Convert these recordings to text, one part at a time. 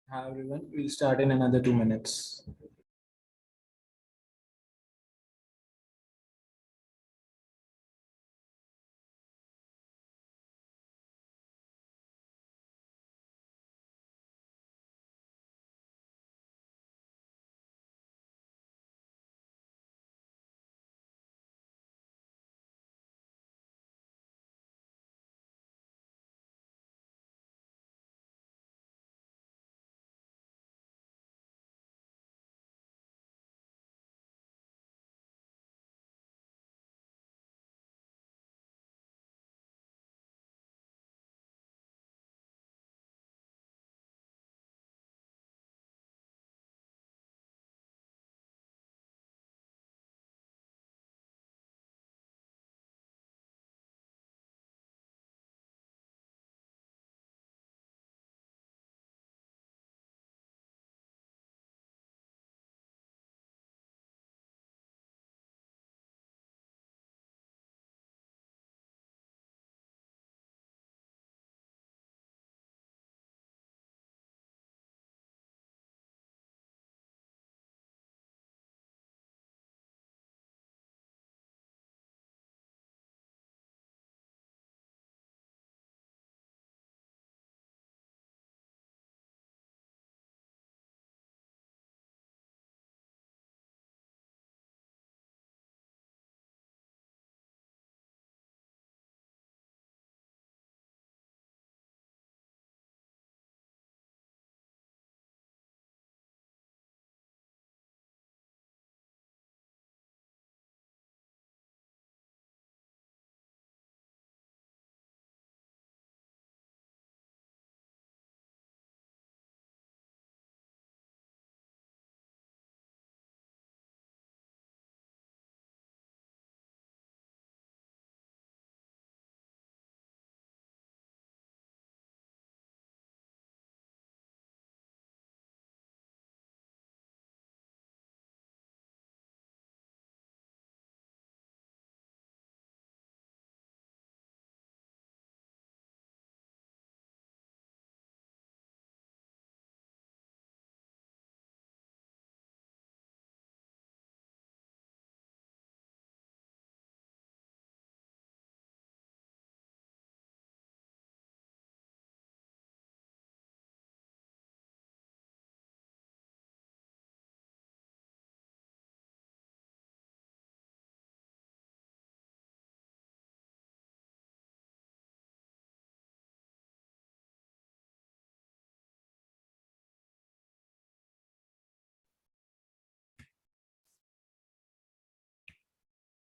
Hi everyone, we'll start in another 2 minutes.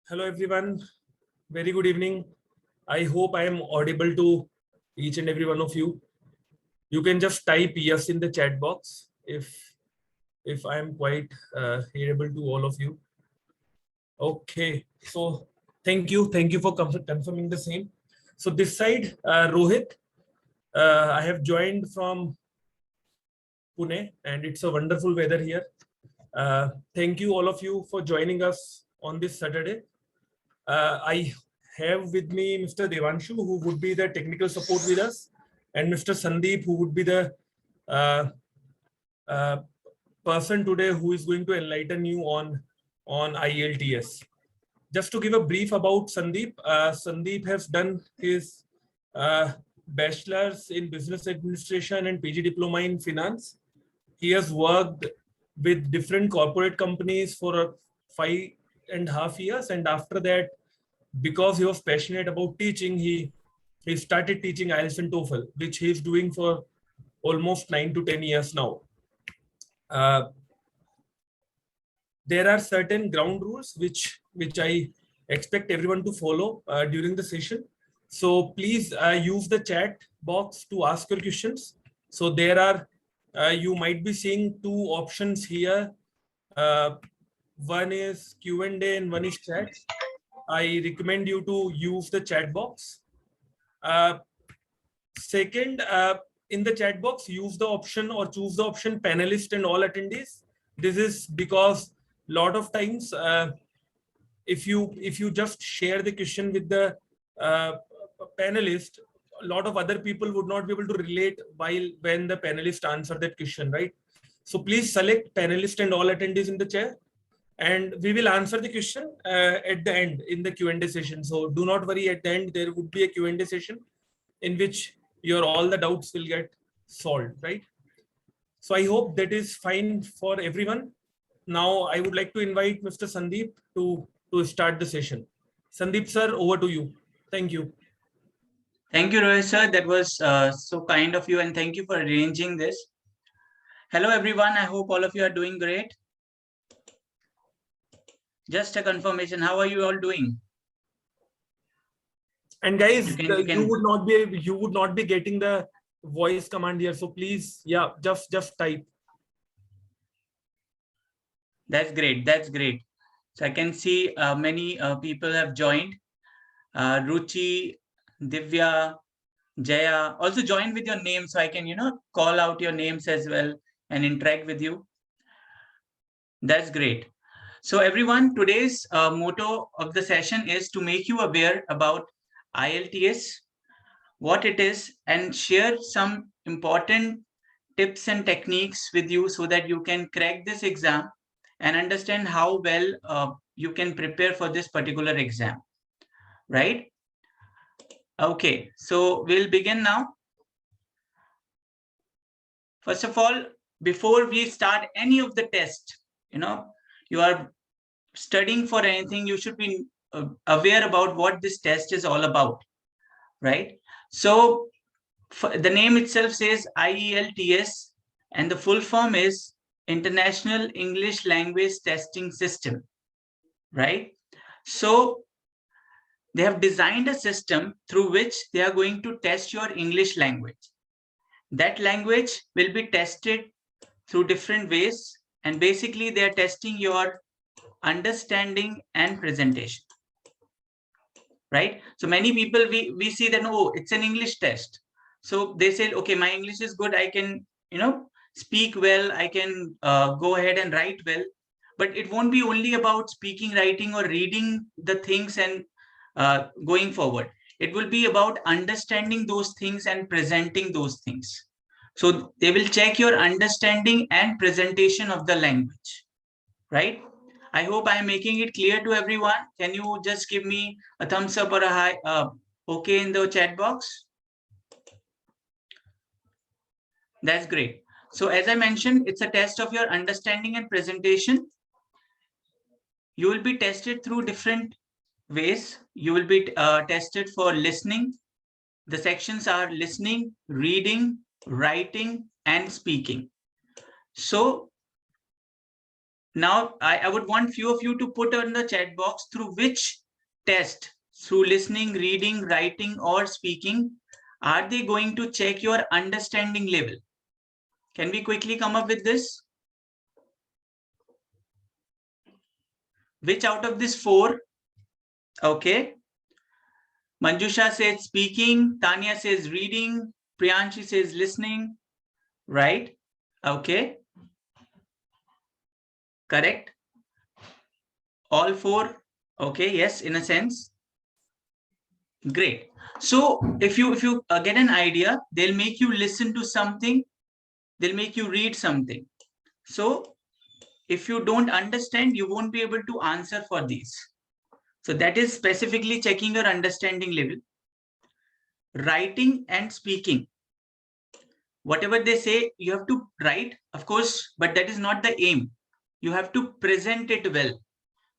Hello everyone, very good evening. I hope I am audible to each and every one of you. You can just type yes in the chat box if I am quite hearable to all of you. Okay, so thank you for confirming the same. So this side, Rohit, I have joined from Pune and it's a wonderful weather here. Thank you all of you for joining us on this Saturday. I have with me Mr. Devanshu, who would be the technical support with us, and Mr. Sandeep, who would be the uh, uh, person today who is going to enlighten you on IELTS. Just to give a brief about Sandeep, Sandeep has done his bachelor's in business administration and PG diploma in finance. He has worked with different corporate companies for 5.5 years, and after that, because he was passionate about teaching, he started teaching IELTS and TOEFL, which he's doing for almost 9 to 10 years now. There are certain ground rules which I expect everyone to follow during the session. So please use the chat box to ask your questions. So there are you might be seeing two options here. One is Q&A and one is chat. I recommend you to use the chat box. Second, in the chat box, use the option or choose the option panelist and all attendees. This is because a lot of times, if you just share the question with the uh, panelist, a lot of other people would not be able to relate when the panelists answer that question, right? So please select panelist and all attendees in the chair, and we will answer the question at the end in the Q&A session. So do not worry, at the end there would be a Q&A session in which your all the doubts will get solved, right? So I hope that is fine for everyone. Now I would like to invite Mr. Sandeep to start the session. Sandeep sir, over to you. Thank you. Thank you, Rohit sir. That was so kind of you, and thank you for arranging this. Hello, everyone. I hope all of you are doing great. Just a confirmation. How are you all doing? And guys, you you would not be getting the voice command here. So please, yeah, just type. That's great. That's great. So I can see many people have joined. Ruchi, Divya, Jaya. Also join with your name so I can, call out your names as well and interact with you. That's great. So everyone, today's motto of the session is to make you aware about IELTS, what it is, and share some important tips and techniques with you so that you can crack this exam and understand how well you can prepare for this particular exam, right? Okay, so we'll begin now. First of all, before we start any of the test, you are studying for anything, you should be aware about what this test is all about, right? So the name itself says IELTS, and the full form is International English Language Testing System, right? So they have designed a system through which they are going to test your English language. That language will be tested through different ways, and basically they are testing your understanding and presentation, right? So many people, we see that, oh, it's an English test. So they say, okay, my English is good. I can, speak well. I can go ahead and write well. But it won't be only about speaking, writing, or reading the things and going forward. It will be about understanding those things and presenting those things. So they will check your understanding and presentation of the language, right? I hope I am making it clear to everyone. Can you just give me a thumbs up or a hi, okay in the chat box? That's great. So as I mentioned, it's a test of your understanding and presentation. You will be tested through different ways. You will be tested for listening. The sections are listening, reading, writing, and speaking. So now I would want few of you to put on the chat box through which test, through listening, reading, writing, or speaking, are they going to check your understanding level? Can we quickly come up with this? Which out of these four? Okay. Manjusha says speaking, Tanya says reading, Priyanshi says listening, right? Okay. Correct. All four. Okay. Yes, in a sense. Great. So if you get an idea, they'll make you listen to something. They'll make you read something. So if you don't understand, you won't be able to answer for these. So that is specifically checking your understanding level. Writing and speaking. Whatever they say, you have to write, of course, but that is not the aim. You have to present it well.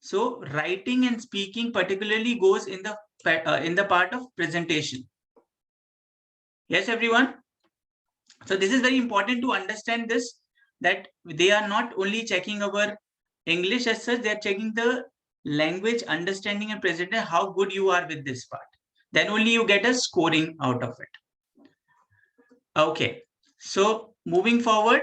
So writing and speaking particularly goes in the part of presentation. Yes, everyone. So this is very important to understand this, that they are not only checking our English as such, they are checking the language understanding and presentation, how good you are with this part. Then only you get a scoring out of it. Okay. So moving forward.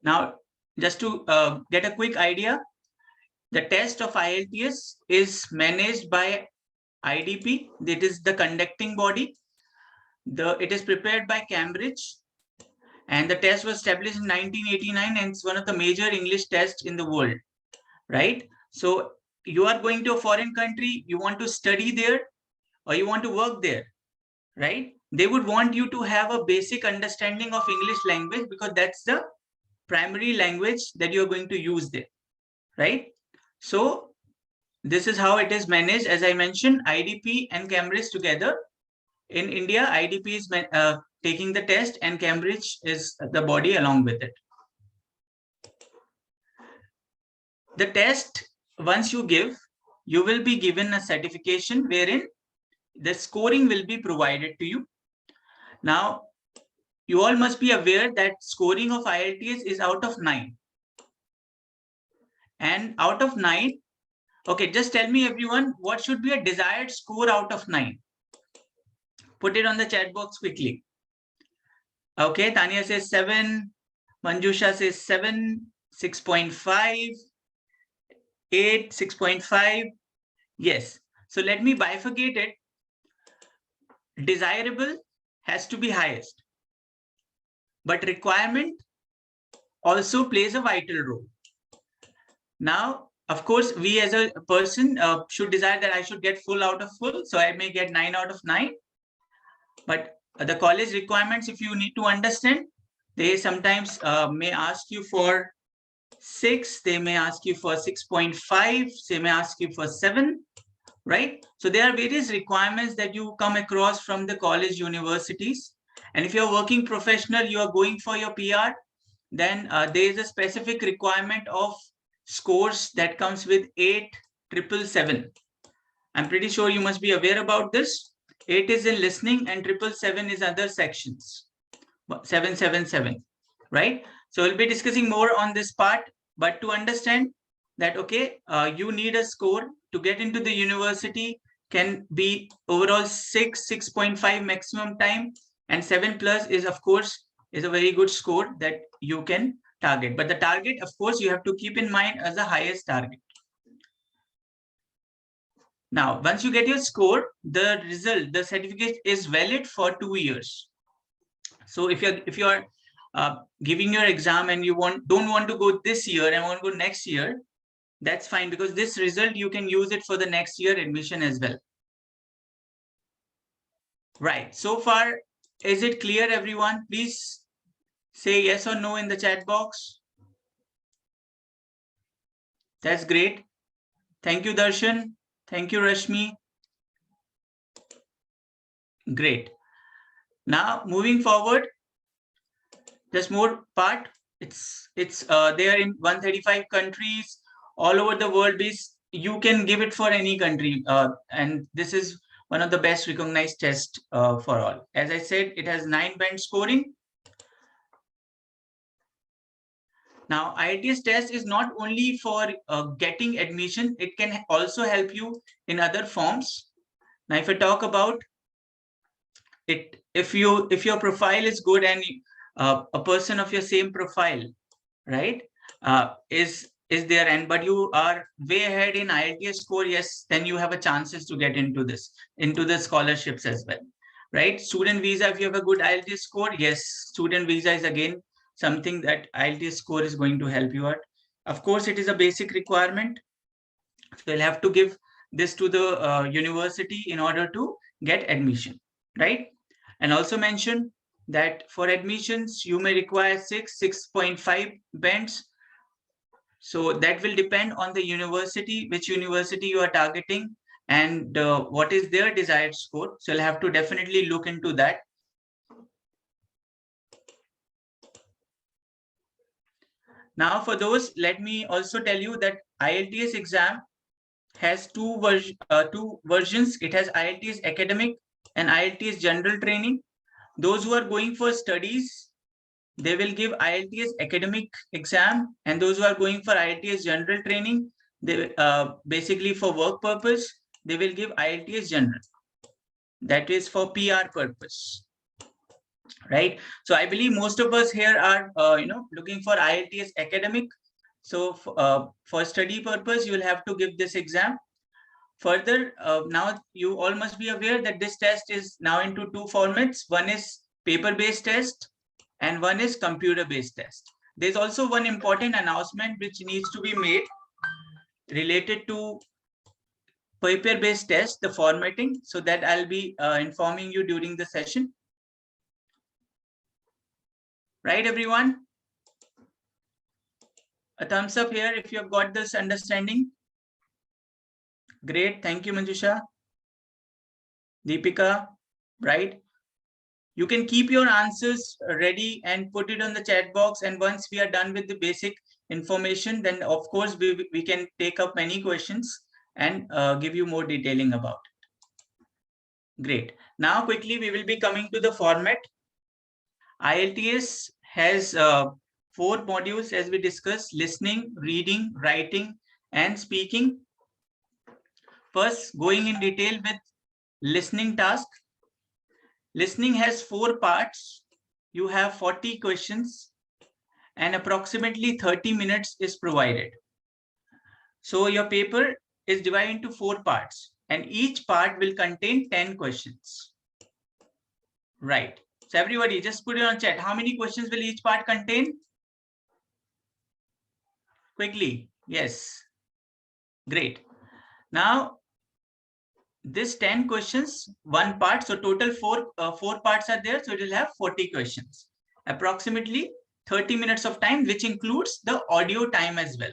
Now, just to get a quick idea, the test of IELTS is managed by IDP. That is the conducting body. It is prepared by Cambridge, and the test was established in 1989, and it's one of the major English tests in the world, right? So you are going to a foreign country, you want to study there or you want to work there, right? They would want you to have a basic understanding of English language because that's the primary language that you're going to use there, right? So this is how it is managed. As I mentioned, IDP and Cambridge together. In India, IDP is taking the test and Cambridge is the body along with it. The test, once you give, you will be given a certification wherein the scoring will be provided to you. Now, you all must be aware that scoring of IELTS is out of 9. And out of 9, okay, just tell me everyone, what should be a desired score out of 9? Put it on the chat box quickly. Okay, Tanya says 7, Manjusha says 7, 6.5, 8, 6.5. Yes. So let me bifurcate it. Desirable has to be highest. But requirement also plays a vital role. Now, of course, we as a person should desire that I should get full out of full. So I may get 9 out of 9. But the college requirements, if you need to understand, they sometimes may ask you for 6. They may ask you for 6.5. They may ask you for 7. Right? So there are various requirements that you come across from the college universities. And if you're working professional, you are going for your PR, then there is a specific requirement of scores that comes with 8, 777. I'm pretty sure you must be aware about this. 8 is in listening and 777 is other sections. 777, right? So we'll be discussing more on this part, but to understand that, okay, you need a score to get into the university can be overall 6.5 maximum time, and 7+ is, of course, is a very good score that you can target. But the target, of course, you have to keep in mind as the highest target. Now, once you get your score, the result, the certificate is valid for 2 years. So if you're giving your exam and you don't want to go this year and want to go next year, that's fine, because this result you can use it for the next year admission as well. Right. So far, is it clear, everyone? Please say yes or no in the chat box. That's great. Thank you, Darshan. Thank you, Rashmi. Great. Now, moving forward, there's more part. It's there in 135 countries all over the world. You can give it for any country, and this is one of the best recognized tests for all. As I said, it has 9-band scoring. Now, IELTS test is not only for getting admission, it can also help you in other forms. Now, if I talk about it, if your profile is good and a person of your same profile, right, is there, and but you are way ahead in IELTS score, yes, then you have a chances to get into the scholarships as well, right? Student visa, if you have a good IELTS score, yes, student visa is again something that IELTS score is going to help you out. Of course, it is a basic requirement. So you'll have to give this to the university in order to get admission, right? And also mention that for admissions, you may require 6.5 bands. So that will depend on the university, which university you are targeting, and what is their desired score. So you'll have to definitely look into that. Now, for those, let me also tell you that IELTS exam has two versions. It has IELTS Academic and IELTS General Training. Those who are going for studies, they will give IELTS Academic exam, and those who are going for IELTS General Training, they basically for work purpose, they will give IELTS General. That is for PR purpose, right? So I believe most of us here are looking for IELTS Academic. So for study purpose, you will have to give this exam. Further, now you all must be aware that this test is now into 2 formats. One is paper-based test and one is computer-based test. There's also one important announcement which needs to be made. related to paper-based test, the formatting, so that I'll be informing you during the session. Right, everyone? A thumbs up here if you have got this understanding. Great. Thank you, Manjusha. Deepika, right? You can keep your answers ready and put it on the chat box. And once we are done with the basic information, then of course we can take up many questions and give you more detailing about it. Great. Now quickly we will be coming to the format. IELTS has 4 modules as we discussed: listening, reading, writing, and speaking. First, going in detail with listening task. Listening has 4 parts. You have 40 questions and approximately 30 minutes is provided. So your paper is divided into 4 parts and each part will contain 10 questions. Right. So everybody just put it on chat. How many questions will each part contain? Quickly. Yes. Great. Now, this 10 questions, 1 part. So total 4 parts are there. So it will have 40 questions. Approximately 30 minutes of time, which includes the audio time as well.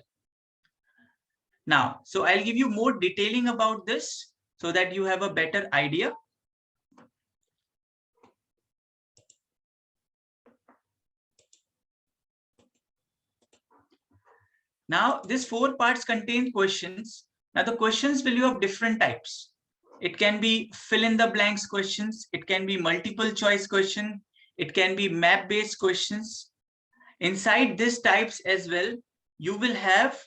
Now, so I'll give you more detailing about this so that you have a better idea. Now, these 4 parts contain questions. Now, the questions will be of different types. It can be fill in the blanks questions. It can be multiple choice question. It can be map based questions. Inside these types as well, you will have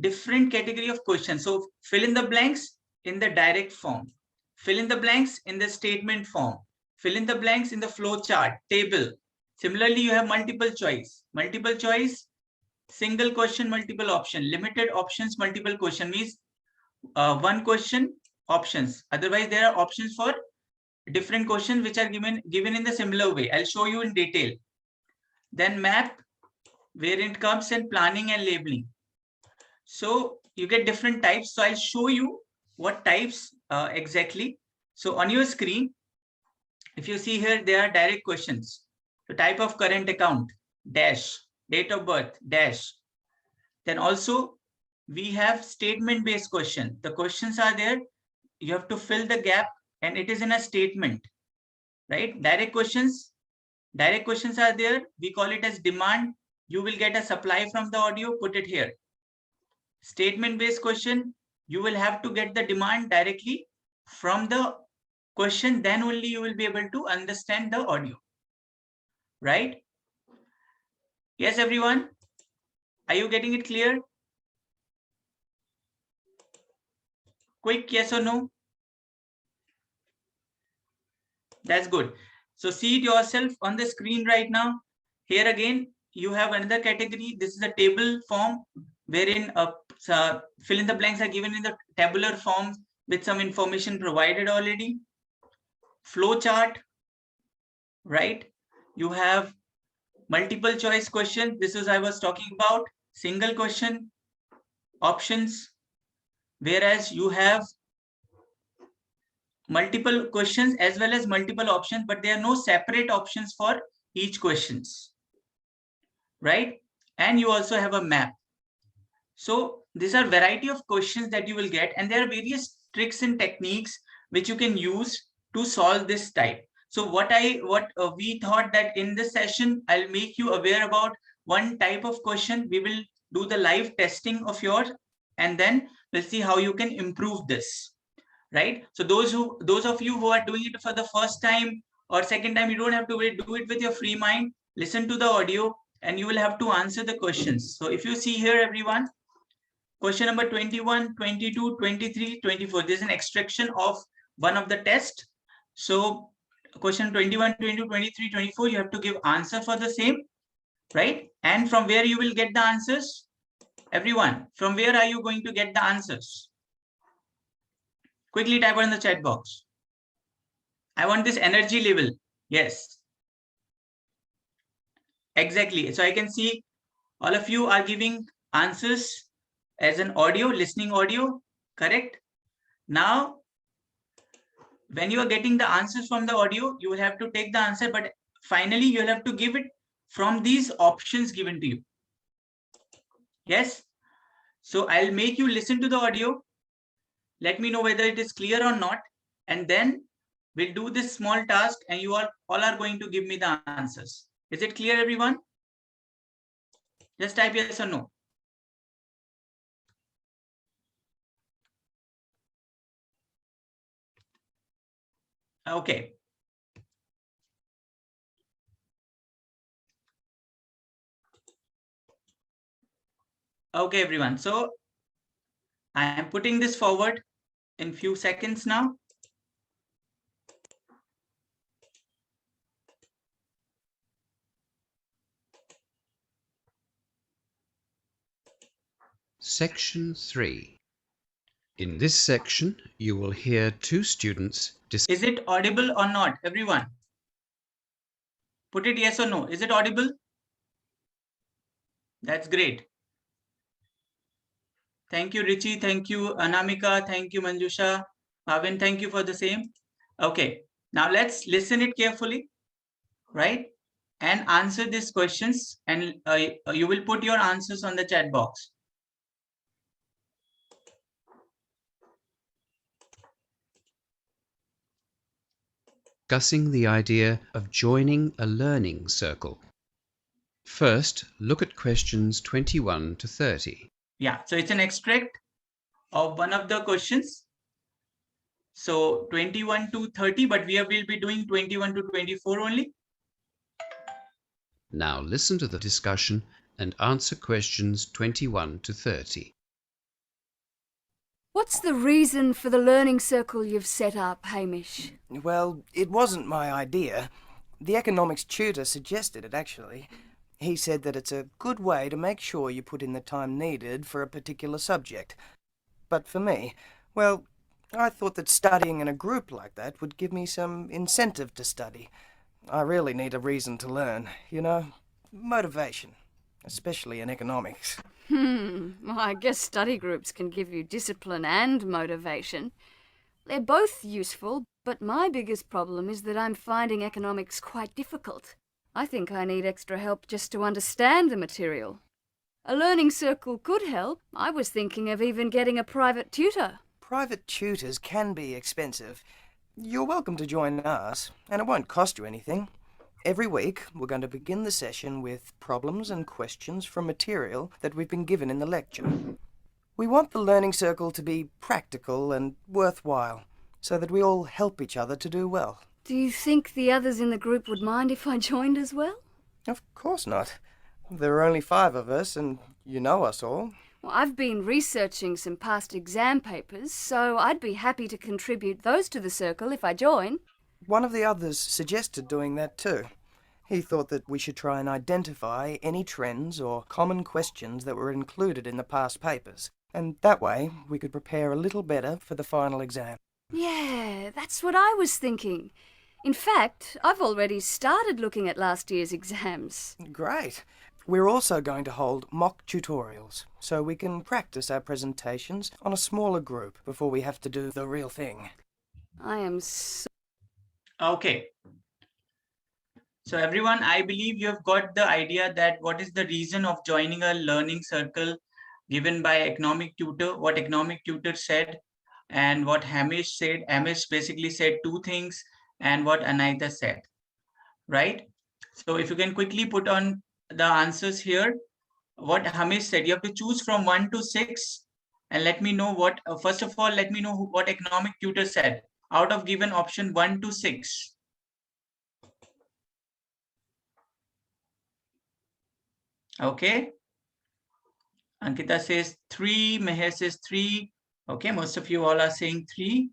different category of questions. So fill in the blanks in the direct form. Fill in the blanks in the statement form. Fill in the blanks in the flow chart, table. Similarly, you have multiple choice. Multiple choice, single question, multiple option. Limited options, multiple question means 1 question, options. Otherwise, there are options for different questions which are given in the similar way. I'll show you in detail. Then map, where it comes in planning and labeling. So you get different types. So I'll show you what types exactly. So on your screen, if you see here, there are direct questions. The type of current account, dash, date of birth, dash. Then also we have statement based question. The questions are there. You have to fill the gap and it is in a statement, right? Direct questions are there. We call it as demand. You will get a supply from the audio, put it here. Statement based question, you will have to get the demand directly from the question, then only you will be able to understand the audio, right? Yes, everyone, are you getting it clear? Quick yes or no? That's good. So see it yourself on the screen right now. Here again, you have another category. This is a table form wherein fill in the blanks are given in the tabular form with some information provided already. Flow chart, right? You have multiple choice question. This is I was talking about. Single question, options, whereas you have multiple questions as well as multiple options, but there are no separate options for each questions, right? And you also have a map. So these are variety of questions that you will get, and there are various tricks and techniques which you can use to solve this type. So what we thought that in this session, I'll make you aware about one type of question. We will do the live testing of yours, and then we'll see how you can improve this, right? So those of you who are doing it for the first time or second time, you don't have to do it with your free mind. Listen to the audio and you will have to answer the questions. So if you see here, everyone, question number 21, 22, 23, 24. There's an extraction of one of the tests. So question 21, 22, 23, 24, you have to give answer for the same, right? And from where you will get the answers? Everyone, from where are you going to get the answers? Quickly type in the chat box. I want this energy level. Yes. Exactly. So I can see all of you are giving answers as an audio, listening audio, correct? Now, when you are getting the answers from the audio, you will have to take the answer, but finally you'll have to give it from these options given to you. Yes? So I'll make you listen to the audio. Let me know whether it is clear or not. And then we'll do this small task and you all are going to give me the answers. Is it clear, everyone? Just type yes or no. Okay. Okay, everyone. So I am putting this forward in few seconds now. Section 3. In this section, you will hear two students Is it audible or not, everyone? Put it yes or no. Is it audible? That's great. Thank you, Richie. Thank you, Anamika. Thank you, Manjusha. Bhavin, thank you for the same. Okay, now let's listen it carefully, right? And answer these questions, and you will put your answers on the chat box. discussing the idea of joining a learning circle. First, look at questions 21 to 30. Yeah, so it's an extract of one of the questions. So 21 to 30, but will be doing 21 to 24 only. Now listen to the discussion and answer questions 21 to 30. What's the reason for the learning circle you've set up, Hamish? Well, it wasn't my idea. The economics tutor suggested it, actually. He said that it's a good way to make sure you put in the time needed for a particular subject. But for me, well, I thought that studying in a group like that would give me some incentive to study. I really need a reason to learn, you know? Motivation, especially in economics. Well, I guess study groups can give you discipline and motivation. They're both useful, but my biggest problem is that I'm finding economics quite difficult. I think I need extra help just to understand the material. A learning circle could help. I was thinking of even getting a private tutor. Private tutors can be expensive. You're welcome to join us, and it won't cost you anything. Every week, we're going to begin the session with problems and questions from material that we've been given in the lecture. We want the learning circle to be practical and worthwhile, so that we all help each other to do well. Do you think the others in the group would mind if I joined as well? Of course not. There are only 5 of us, and you know us all. Well, I've been researching some past exam papers, so I'd be happy to contribute those to the circle if I join. One of the others suggested doing that too. He thought that we should try and identify any trends or common questions that were included in the past papers, and that way we could prepare a little better for the final exam. Yeah, that's what I was thinking. In fact, I've already started looking at last year's exams. Great. We're also going to hold mock tutorials, so we can practice our presentations on a smaller group before we have to do the real thing. I am so... Okay. So everyone, I believe you have got the idea that what is the reason of joining a learning circle given by economic tutor, what economic tutor said, and what Hamish said. Hamish basically said 2 things, and what Anaita said, right? So if you can quickly put on the answers here, what Hamish said, you have to choose from 1 to 6, and let me know what, first of all, let me know what economic tutor said out of given option 1 to 6. Okay. Ankita says 3, Meher says 3. Okay, most of you all are saying 3.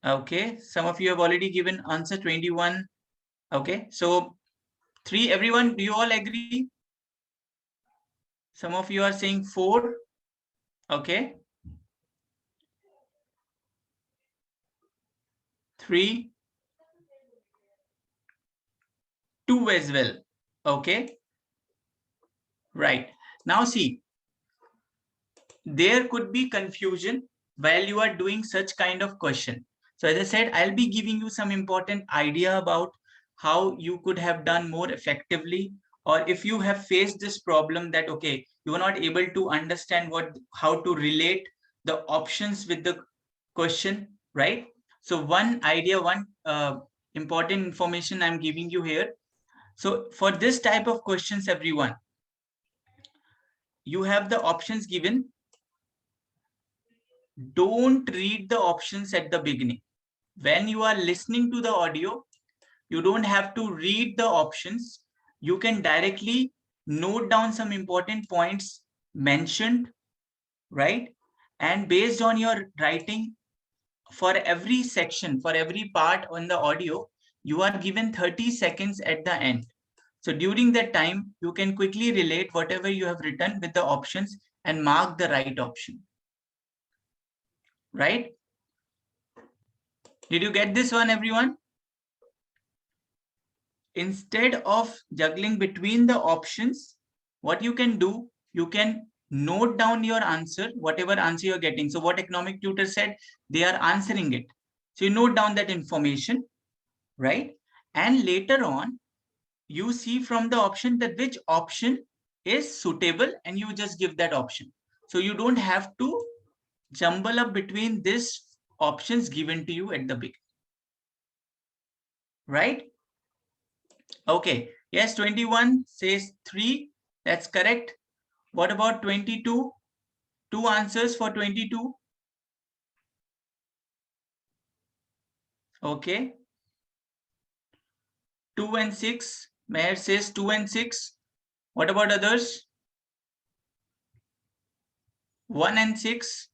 Okay, some of you have already given answer 21. Okay, so 3, everyone, do you all agree? Some of you are saying 4. Okay. 3. 2 as well. Okay. Right. Now see, there could be confusion while you are doing such kind of question. So as I said, I'll be giving you some important idea about how you could have done more effectively, or if you have faced this problem that, okay, you are not able to understand how to relate the options with the question, right? So one idea, one important information I'm giving you here. So for this type of questions, everyone, you have the options given. Don't read the options at the beginning. When you are listening to the audio, you don't have to read the options. You can directly note down some important points mentioned, right? And based on your writing, for every section, for every part on the audio, you are given 30 seconds at the end. So during that time, you can quickly relate whatever you have written with the options and mark the right option. Right? Did you get this one, everyone? Instead of juggling between the options, what you can do, you can note down your answer, whatever answer you're getting. So what economic tutor said, they are answering it. So you note down that information, right? And later on, you see from the option that which option is suitable and you just give that option. So you don't have to jumble up between these options given to you at the beginning. Right? Okay. Yes, 21 says 3. That's correct. What about 22? 2 answers for 22. Okay. 2 and 6. Mayor says 2 and 6. What about others? 1 and 6.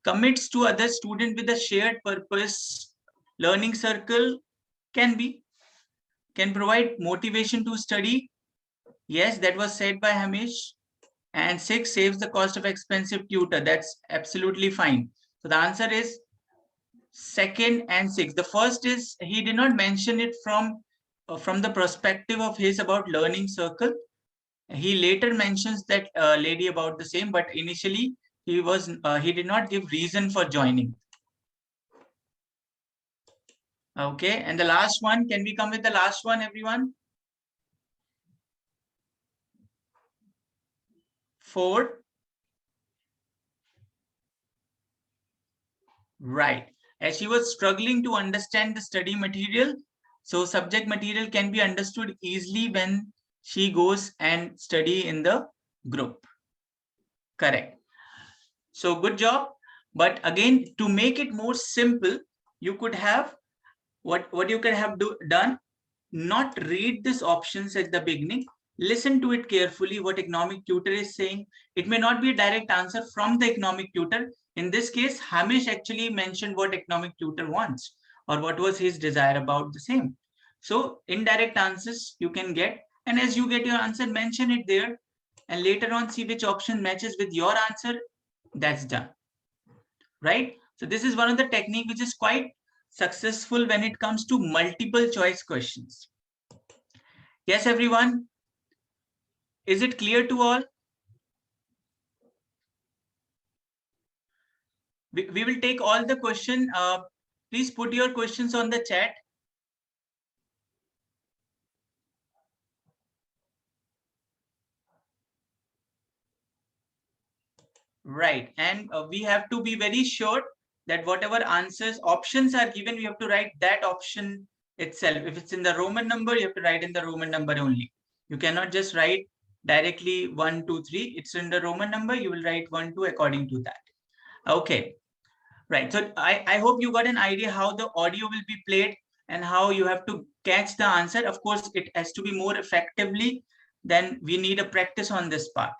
Commits to other student with a shared purpose. Learning circle can provide motivation to study. Yes, that was said by Hamish. And 6 saves the cost of expensive tutor. That's absolutely fine. So the answer is 2nd and 6. The first is, he did not mention it from the perspective of his about learning circle. He later mentions that lady about the same, but initially he did not give reason for joining. Okay, and the last one, can we come with the last one, everyone? 4. Right. As she was struggling to understand the study material, so subject material can be understood easily when she goes and study in the group. Correct. So good job. But again, to make it more simple, you could have what you could have done, not read these options at the beginning. Listen to it carefully, what economic tutor is saying. It may not be a direct answer from the economic tutor. In this case, Hamish actually mentioned what economic tutor wants or what was his desire about the same. So indirect answers you can get. And as you get your answer, mention it there. And later on, see which option matches with your answer. That's done. Right? So this is one of the technique which is quite successful when it comes to multiple choice questions. Yes, everyone. Is it clear to all? We will take all the question. Please put your questions on the chat. Right. And we have to be very sure that whatever answers, options are given, we have to write that option itself. If it's in the Roman number, you have to write in the Roman number only. You cannot just write directly 1, 2, 3. It's in the Roman number. You will write 1, 2 according to that. Okay. Right. So I hope you got an idea how the audio will be played and how you have to catch the answer. Of course, it has to be more effectively. Then we need a practice on this part.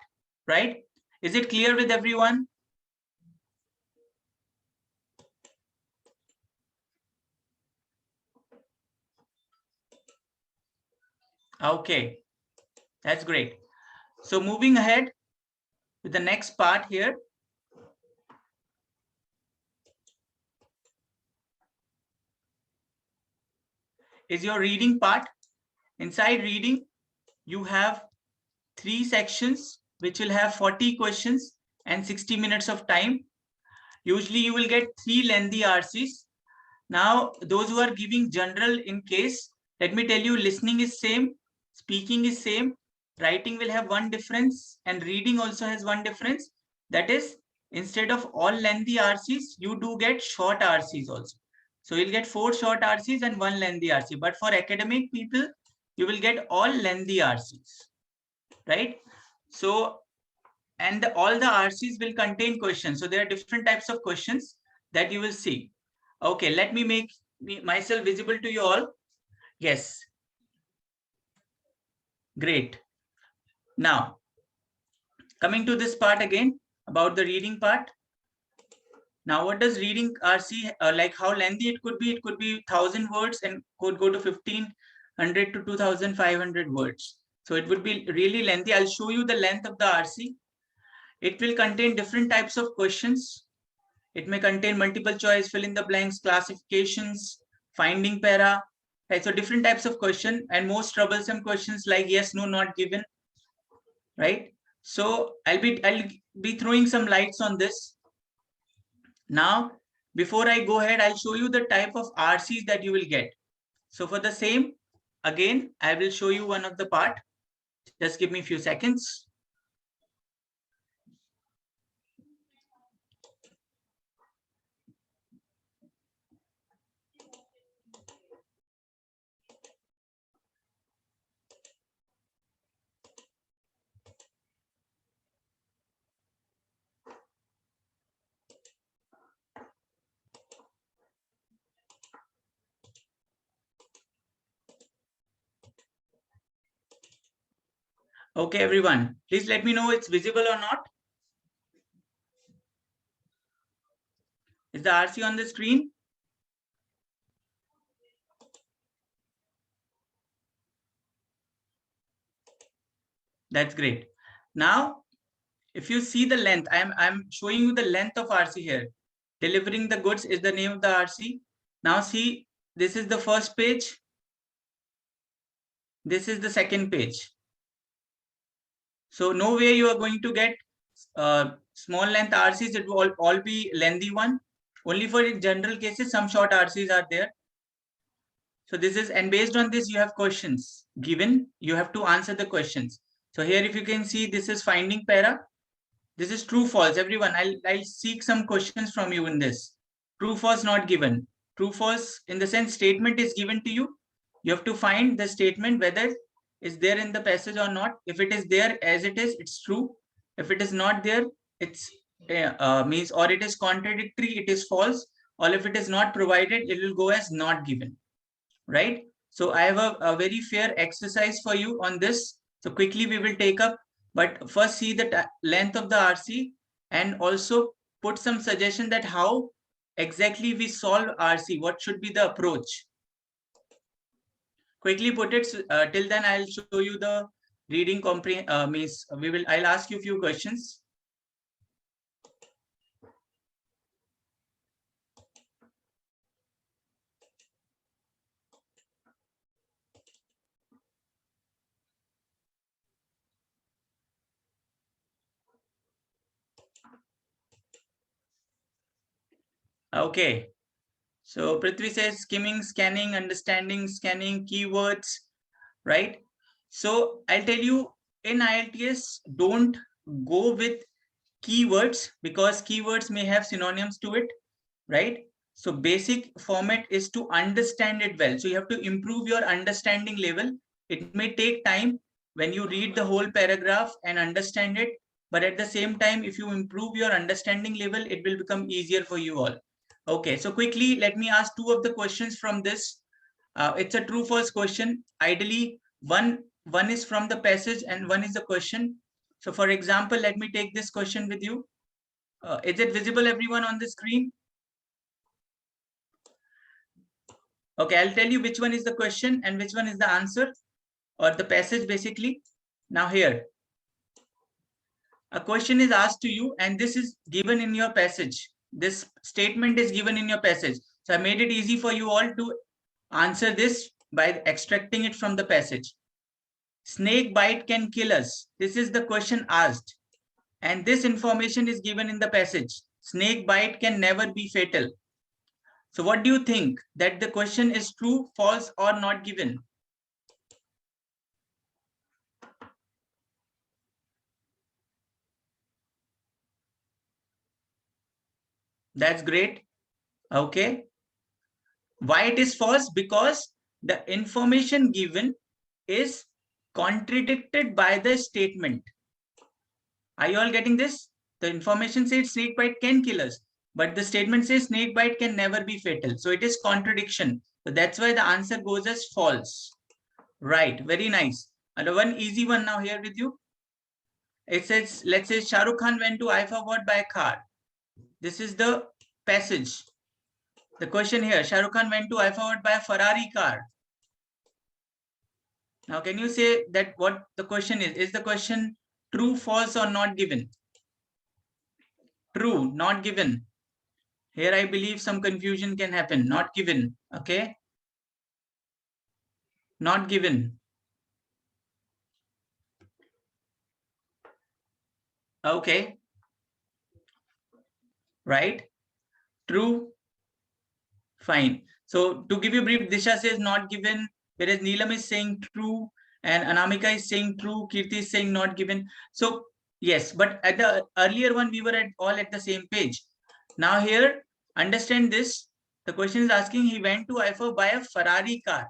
Right? Is it clear with everyone? Okay. That's great. So moving ahead with the next part here. Is your reading part. Inside reading, you have 3 sections which will have 40 questions and 60 minutes of time. Usually you will get 3 lengthy RCs. Now, those who are giving general in case, let me tell you, listening is same, speaking is same, writing will have one difference, and reading also has one difference. That is, instead of all lengthy RCs, you do get short RCs also. So you'll get 4 short RCs and 1 lengthy RC. But for academic people, you will get all lengthy RCs, right? So, and all the RCs will contain questions. So there are different types of questions that you will see. Okay, let me make myself visible to you all. Yes. Great. Now, coming to this part again about the reading part. Now, what does reading RC, like how lengthy it could be? It could be 1000 words and could go to 1500 to 2500 words. So it would be really lengthy. I'll show you the length of the RC. It will contain different types of questions. It may contain multiple choice, fill in the blanks, classifications, finding para. Right? So different types of question and most troublesome questions like yes, no, not given. Right? So I'll be throwing some lights on this. Now, before I go ahead, I'll show you the type of RCs that you will get. So for the same, again, I will show you one of the part. Just give me a few seconds. Okay, everyone, please let me know it's visible or not. Is the RC on the screen? That's great. Now, if you see the length, I'm showing you the length of RC here. Delivering the goods is the name of the RC. Now see, this is the first page. This is the second page. So no way you are going to get small length RCs. It will all be lengthy one. Only for general cases, some short RCs are there. So this is, and based on this, you have questions given. You have to answer the questions. So here, if you can see, this is finding para. This is true, false. Everyone, I'll seek some questions from you in this. True, false, not given. True, false, in the sense statement is given to you. You have to find the statement whether it's there in the passage or not. If it is there as it is, it's true. If it is not there, it's means, or it is contradictory, it is false. Or if it is not provided, it will go as not given. Right? So I have a very fair exercise for you on this. So quickly we will take up. But first see the length of the RC and also put some suggestion that how exactly we solve RC, what should be the approach. Quickly put it, till then I'll show you the reading means I'll ask you a few questions. Okay, so Prithvi says skimming, scanning, understanding, scanning, keywords, right? So I'll tell you in IELTS, don't go with keywords because keywords may have synonyms to it, right? So basic format is to understand it well. So you have to improve your understanding level. It may take time when you read the whole paragraph and understand it, but at the same time, if you improve your understanding level, it will become easier for you all. Okay, so quickly, let me ask two of the questions from this. It's a true false question. Ideally, one is from the passage and one is the question. So for example, let me take this question with you. Is it visible, everyone, on the screen? Okay, I'll tell you which one is the question and which one is the answer or the passage basically. Now here, a question is asked to you and this is given in your passage. This statement is given in your passage. So I made it easy for you all to answer this by extracting it from the passage. Snake bite can kill us. This is the question asked. And this information is given in the passage. Snake bite can never be fatal. So what do you think? That the question is true, false, or not given? That's great. Okay. Why it is false? Because the information given is contradicted by the statement. Are you all getting this? The information says snake bite can kill us, but the statement says snake bite can never be fatal. So it is contradiction. So that's why the answer goes as false. Right. Very nice. And one easy one now here with you. It says, let's say Shah Rukh Khan went to IFA Award by a car. This is the passage. The question here, Shah Rukh Khan went to IFA Award by a Ferrari car. Now, can you say that what the question is? Is the question true, false, or not given? True, not given. Here, I believe some confusion can happen. Not given. Okay. Not given. Okay. Right. True. Fine. So to give you a brief, Disha says not given, whereas Neelam is saying true, and Anamika is saying true, Kirti is saying not given. So yes, but at the earlier one, we were all at the same page. Now here, understand this. The question is asking, he went to IFA by a Ferrari car,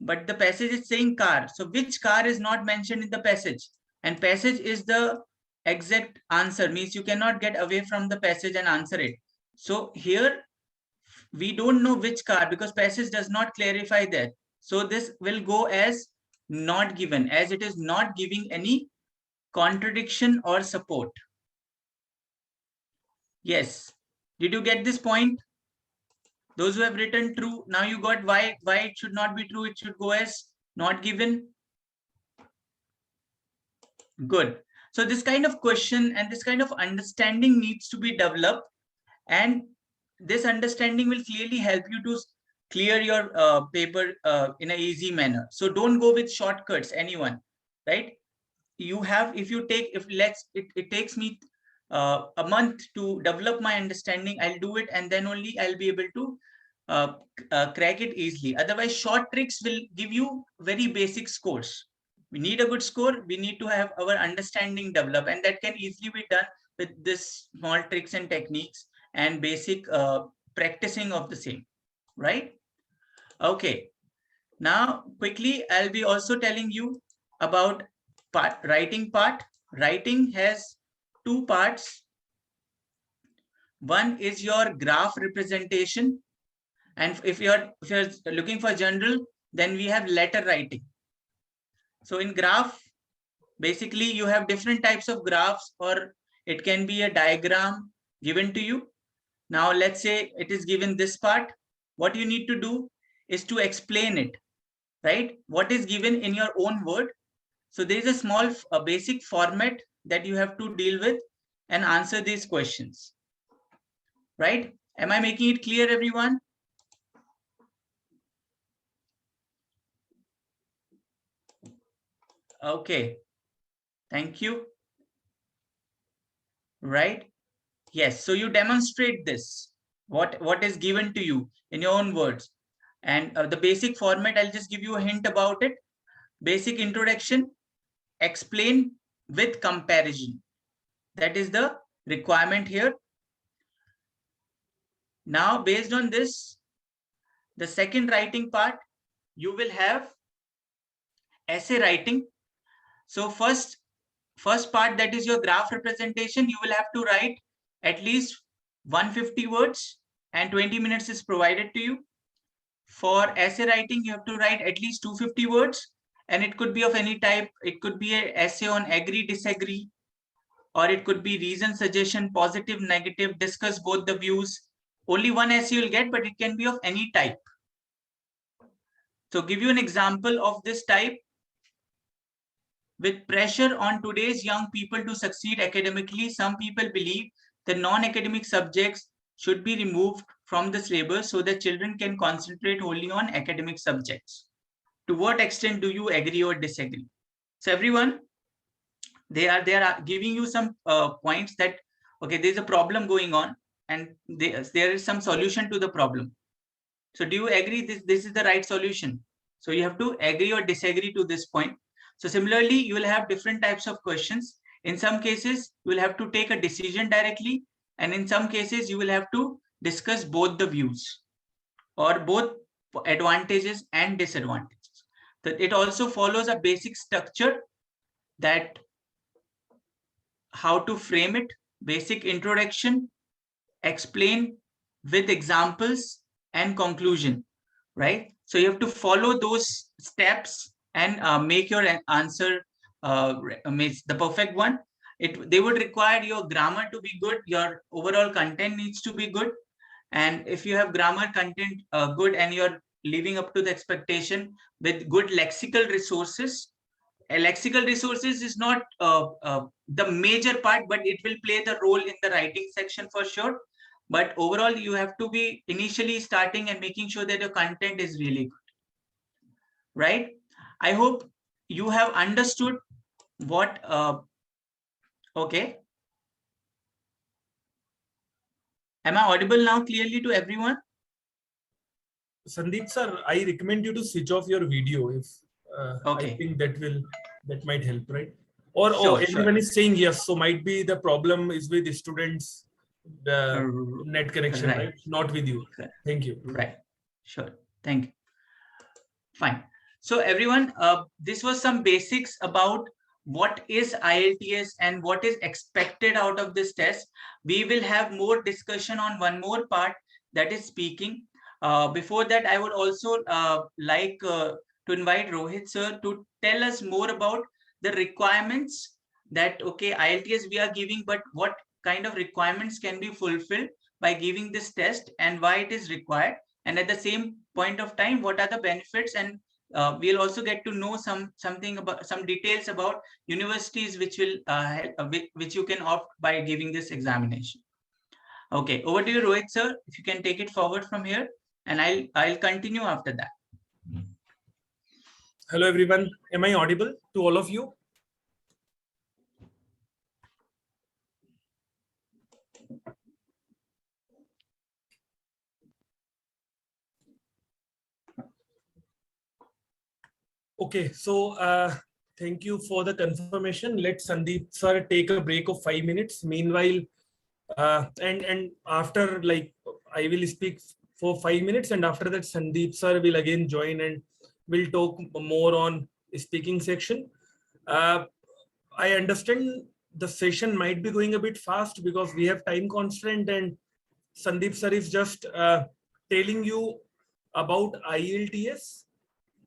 but the passage is saying car. So which car is not mentioned in the passage? And passage is the exact answer, means you cannot get away from the passage and answer it. So here, we don't know which car because passage does not clarify that. So this will go as not given, as it is not giving any contradiction or support. Yes. Did you get this point? Those who have written true, now you got why it should not be true. It should go as not given. Good. So this kind of question and this kind of understanding needs to be developed, and this understanding will clearly help you to clear your paper in an easy manner. So don't go with shortcuts, anyone, right? You have, if it takes me a month to develop my understanding, I'll do it, and then only I'll be able to crack it easily. Otherwise, short tricks will give you very basic scores. We need a good score. We need to have our understanding develop, and that can easily be done with this small tricks and techniques and basic practicing of the same, right? Okay. Now, quickly, I'll be also telling you about writing part. Writing has two parts. One is your graph representation. And if you're looking for general, then we have letter writing. So in graph, basically you have different types of graphs, or it can be a diagram given to you. Now, let's say it is given this part. What you need to do is to explain it, right? What is given in your own word. So there is a small basic format that you have to deal with and answer these questions, right? Am I making it clear, everyone? Okay. Thank you. Right? Yes. So you demonstrate this, what is given to you in your own words. And the basic format, I'll just give you a hint about it. Basic introduction, explain with comparison. That is the requirement here. Now, based on this, the second writing part, you will have essay writing. So first part, that is your graph representation, you will have to write at least 150 words and 20 minutes is provided to you. For essay writing, you have to write at least 250 words, and it could be of any type. It could be an essay on agree, disagree, or it could be reason, suggestion, positive, negative, discuss both the views. Only one essay you'll get, but it can be of any type. So give you an example of this type. With pressure on today's young people to succeed academically, some people believe the non-academic subjects should be removed from the syllabus so that children can concentrate wholly on academic subjects. to what extent do you agree or disagree? So everyone, they are giving you some points that, okay, there's a problem going on and there is some solution to the problem. So do you agree this is the right solution? So you have to agree or disagree to this point. So similarly, you will have different types of questions. In some cases, you will have to take a decision directly. And in some cases, you will have to discuss both the views or both advantages and disadvantages. That it also follows a basic structure, that how to frame it, basic introduction, explain with examples and conclusion, right? So you have to follow those steps and make your answer the perfect one. They would require your grammar to be good, your overall content needs to be good. And if you have grammar content good and you're living up to the expectation with good lexical resources, lexical resources is not the major part, but it will play the role in the writing section for sure. But overall, you have to be initially starting and making sure that your content is really good, right? I hope you have understood what, okay. Am I audible now clearly to everyone? Sandeep sir, I recommend you to switch off your video if Okay. I think that might help, right? Or Sure, everyone sure. is saying yes, so might be the problem is with the students, the net connection, right? Not with you. Thank you. Right. Sure. Thank you. Fine. So everyone, this was some basics about what is IELTS and what is expected out of this test. We will have more discussion on one more part, that is speaking. Before that, I would also like to invite Rohit sir to tell us more about the requirements that, okay, IELTS we are giving, but what kind of requirements can be fulfilled by giving this test and why it is required. And at the same point of time, what are the benefits? And we'll also get to know something about some details about universities which will which you can opt by giving this examination. Okay, over to you, Rohit sir. If you can take it forward from here, and I'll continue after that. Hello everyone. Am I audible to all of you? Okay, so thank you for the confirmation. Let Sandeep sir take a break of 5 minutes. Meanwhile, and after, like, I will speak for 5 minutes, and after that Sandeep sir will again join and we'll talk more on speaking section. I understand the session might be going a bit fast because we have time constraint, and Sandeep sir is just telling you about IELTS,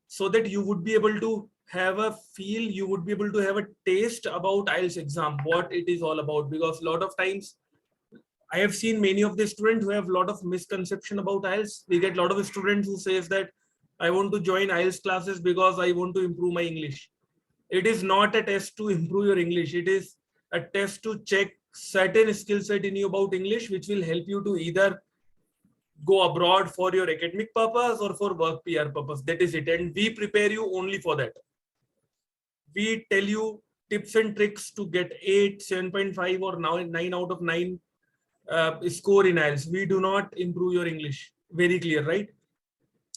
so that you would be able to have a feel, you would be able to have a taste about IELTS exam, what it is all about. Because a lot of times I have seen many of the students who have a lot of misconception about IELTS. We get a lot of students who says that I want to join IELTS classes because I want to improve my English. It is not a test to improve your English. It is a test to check certain skill set in you about English, which will help you to either go abroad for your academic purpose or for work PR purpose. That is it. And we prepare you only for that. We tell you tips and tricks to get 8, 7.5 or now 9 out of 9 score in IELTS. We do not improve your English. Very clear, right?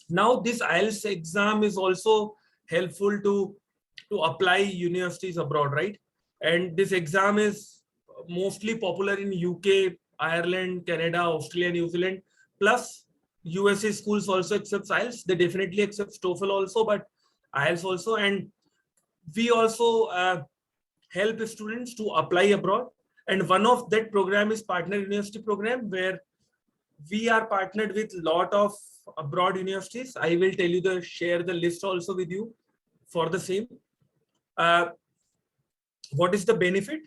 Now this IELTS exam is also helpful to apply universities abroad, right? And this exam is mostly popular in UK, Ireland, Canada, Australia, New Zealand. Plus, USA schools also accept IELTS. They definitely accept TOEFL also, but IELTS also. And we also help students to apply abroad. And one of that program is Partner University Program, where we are partnered with a lot of abroad universities. I will tell you share the list also with you for the same. What is the benefit?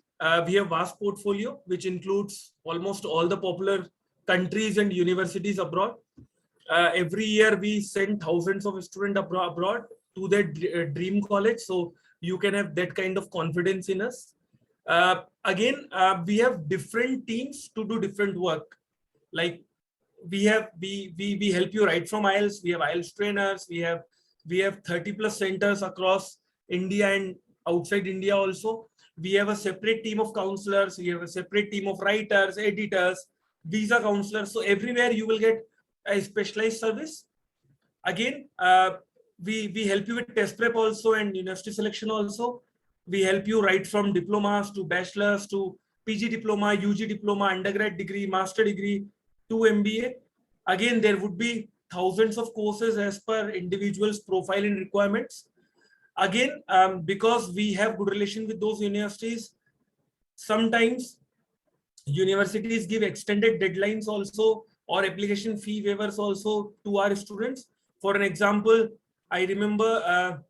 We have vast portfolio, which includes almost all the popular countries and universities abroad. Every year we send thousands of students abroad to their dream college. So you can have that kind of confidence in us. Again, we have different teams to do different work. Like we help you right from IELTS. We have IELTS trainers. We have We have 30+ centers across India and outside India also. We have a separate team of counselors. We have a separate team of writers, editors, visa counselors. So everywhere you will get a specialized service. Again, we help you with test prep also and university selection also. We help you right from diplomas to bachelors to PG diploma, UG diploma, undergrad degree, master degree to MBA. Again, there would be thousands of courses as per individual's profile and requirements. Again, because we have good relation with those universities, sometimes universities give extended deadlines also or application fee waivers also to our students. For an example, I remember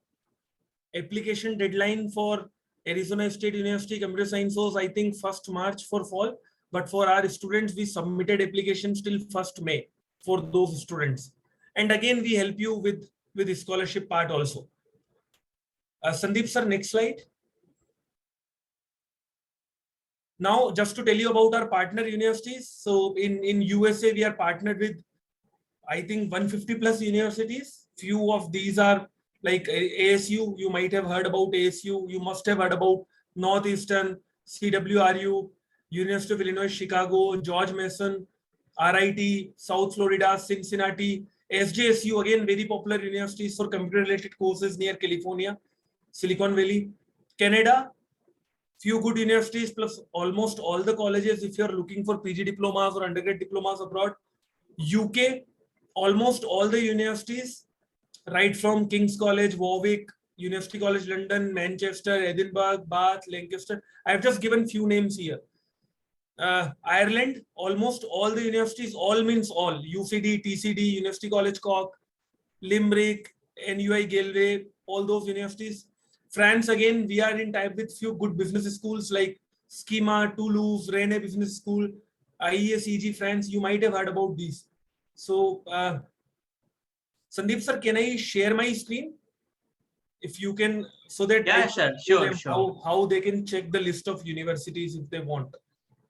application deadline for Arizona State University Computer Science was, I think, 1st March for fall. But for our students, we submitted applications till 1st May for those students. And again, we help you with the scholarship part also. Sandeep sir, next slide. Now, just to tell you about our partner universities. So in USA, we are partnered with, I think, 150+ universities. Few of these are like ASU. You might have heard about ASU. You must have heard about Northeastern, CWRU, University of Illinois Chicago, George Mason, RIT, South Florida, Cincinnati, SJSU, again very popular universities for computer related courses near California, Silicon Valley. Canada, few good universities plus almost all the colleges if you're looking for PG diplomas or undergrad diplomas abroad. UK, almost all the universities, right from King's College, Warwick, University College London, Manchester, Edinburgh, Bath, Lancaster. I've just given few names here. Ireland, almost all the universities, all means all, UCD, TCD, University College Cork, Limerick, NUI Galway, all those universities. France, again, we are in type with few good business schools like Schema, Toulouse, Rennes Business School, IES EG France. You might have heard about these. So, Sandeep sir, can I share my screen? If you can, so that Yeah, sir. Sure, sure. How they can check the list of universities if they want.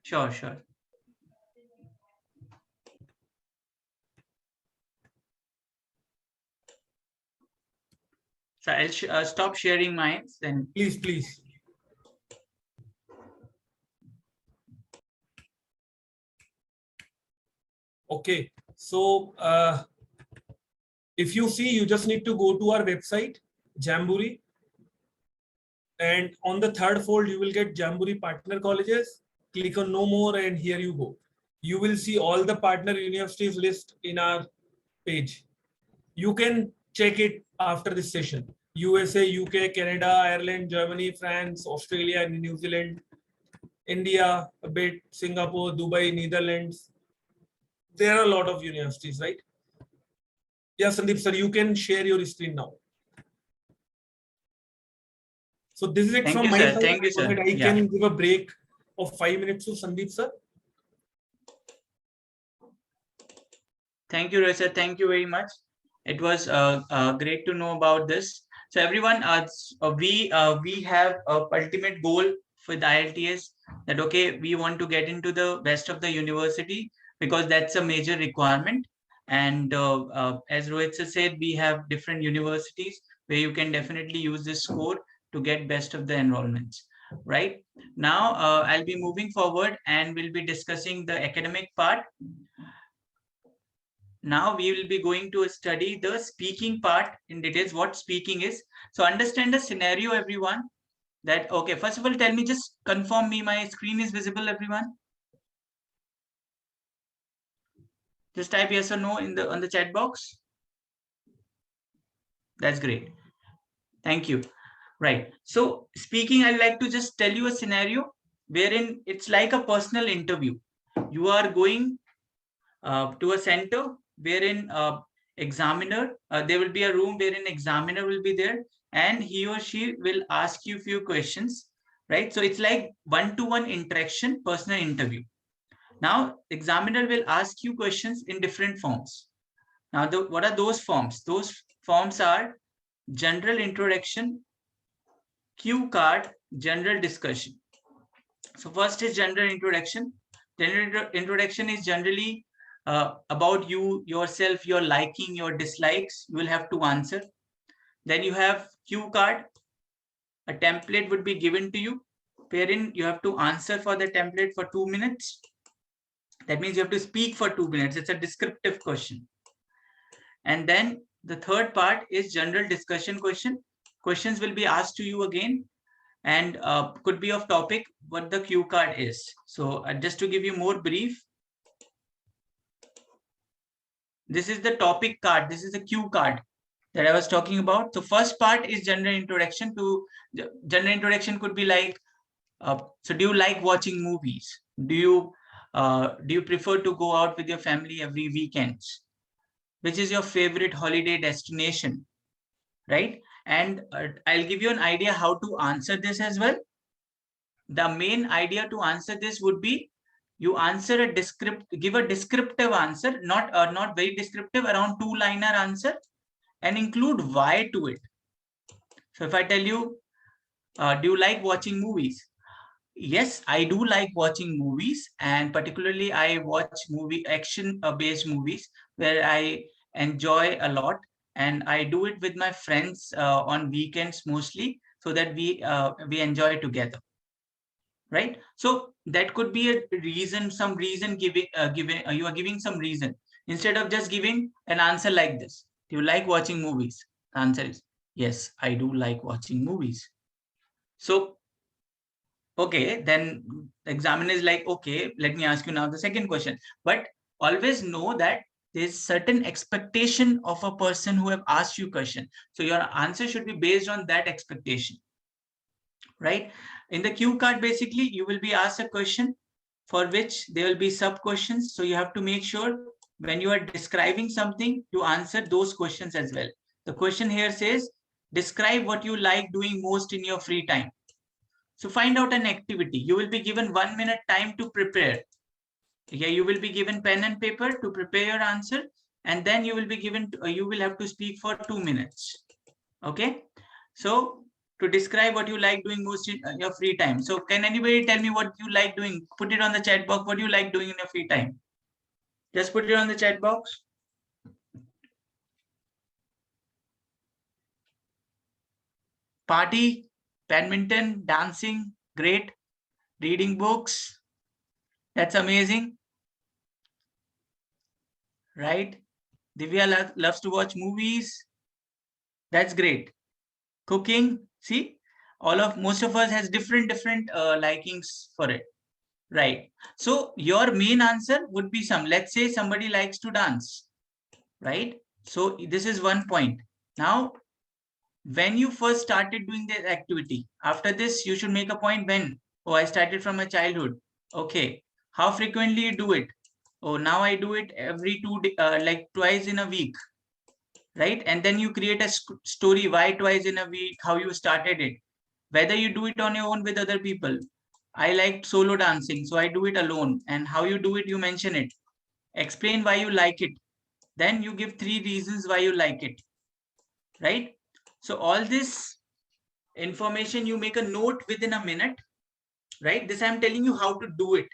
Sure, sure. So I'll stop sharing mine then. Please, please. Okay, so if you see, you just need to go to our website, Jamboree, and on the 3rd fold, you will get Jamboree partner colleges. Click on no more, and here you go. You will see all the partner universities list in our page. You can check it after this session. USA, UK, Canada, Ireland, Germany, France, Australia, and New Zealand, India, a bit, Singapore, Dubai, Netherlands. There are a lot of universities, right? Yeah, Sandeep sir, you can share your screen now. So this is it Thank from you, my sir. side. Thank you, So sir. that I can give a break of 5 minutes to Sandeep sir. Thank you, Rohit sir. Thank you very much. It was great to know about this. So everyone, we have a ultimate goal for the IELTS that, okay, we want to get into the best of the university because that's a major requirement. And as Rohit sir said, we have different universities where you can definitely use this score to get best of the enrollments. Right now, I'll be moving forward and we'll be discussing the academic part. Now we will be going to study the speaking part in details, what speaking is. So understand the scenario, everyone, that, okay, first of all, tell me, just confirm me, my screen is visible, everyone. Just type yes or no on the chat box. That's great. Thank you. Right. So speaking, I'd like to just tell you a scenario wherein it's like a personal interview. You are going to a center wherein examiner, there will be a room wherein examiner will be there and he or she will ask you a few questions, right? So it's like one-to-one interaction, personal interview. Now, examiner will ask you questions in different forms. Now, what are those forms? Those forms are general introduction, cue card, general discussion. So first is general introduction. General introduction is generally about you, yourself, your liking, your dislikes. You will have to answer. Then you have cue card. A template would be given to you, wherein you have to answer for the template for 2 minutes. That means you have to speak for 2 minutes. It's a descriptive question. And then the third part is general discussion question. Questions will be asked to you again, and could be of topic what the cue card is. So just to give you more brief, this is the topic card. This is the cue card that I was talking about. So first part is general introduction. General introduction could be like, so do you like watching movies? Do you prefer to go out with your family every weekends? Which is your favorite holiday destination, right? And I'll give you an idea how to answer this as well. The main idea to answer this would be you answer give a descriptive answer, not very descriptive, around 2-liner answer, and include why to it. So if I tell you, do you like watching movies? Yes, I do like watching movies, and particularly I watch action-based movies where I enjoy a lot, and I do it with my friends on weekends mostly, so that we enjoy together, right? So that could be a reason, some reason you are giving some reason instead of just giving an answer like this. Do you like watching movies? The answer is yes, I do like watching movies. So okay, then the examiner is like, okay, let me ask you now the second question. But always know that there's certain expectation of a person who have asked you question. So your answer should be based on that expectation, right? In the cue card, basically, you will be asked a question for which there will be sub questions. So you have to make sure when you are describing something, you answer those questions as well. The question here says, describe what you like doing most in your free time. So find out an activity. You will be given 1 minute time to prepare. Yeah, you will be given pen and paper to prepare your answer, and then you will be given, you will have to speak for 2 minutes. Okay. So to describe what you like doing most in your free time. So can anybody tell me what you like doing? Put it on the chat box. What do you like doing in your free time? Just put it on the chat box. Party, badminton, dancing, great. Reading books, that's amazing, right? Divya loves to watch movies, that's great. Cooking, see, most of us has different likings for it, right? So your main answer would be let's say somebody likes to dance, right? So this is one point. Now, when you first started doing this activity, after this, you should make a point when, oh, I started from my childhood. Okay. How frequently you do it? Oh, now I do it every like twice in a week, right? And then you create a story, why twice in a week, how you started it, whether you do it on your own with other people. I like solo dancing, so I do it alone. And how you do it, you mention it. Explain why you like it. Then you give 3 reasons why you like it, right? So all this information, you make a note within a minute, right? This I'm telling you how to do it.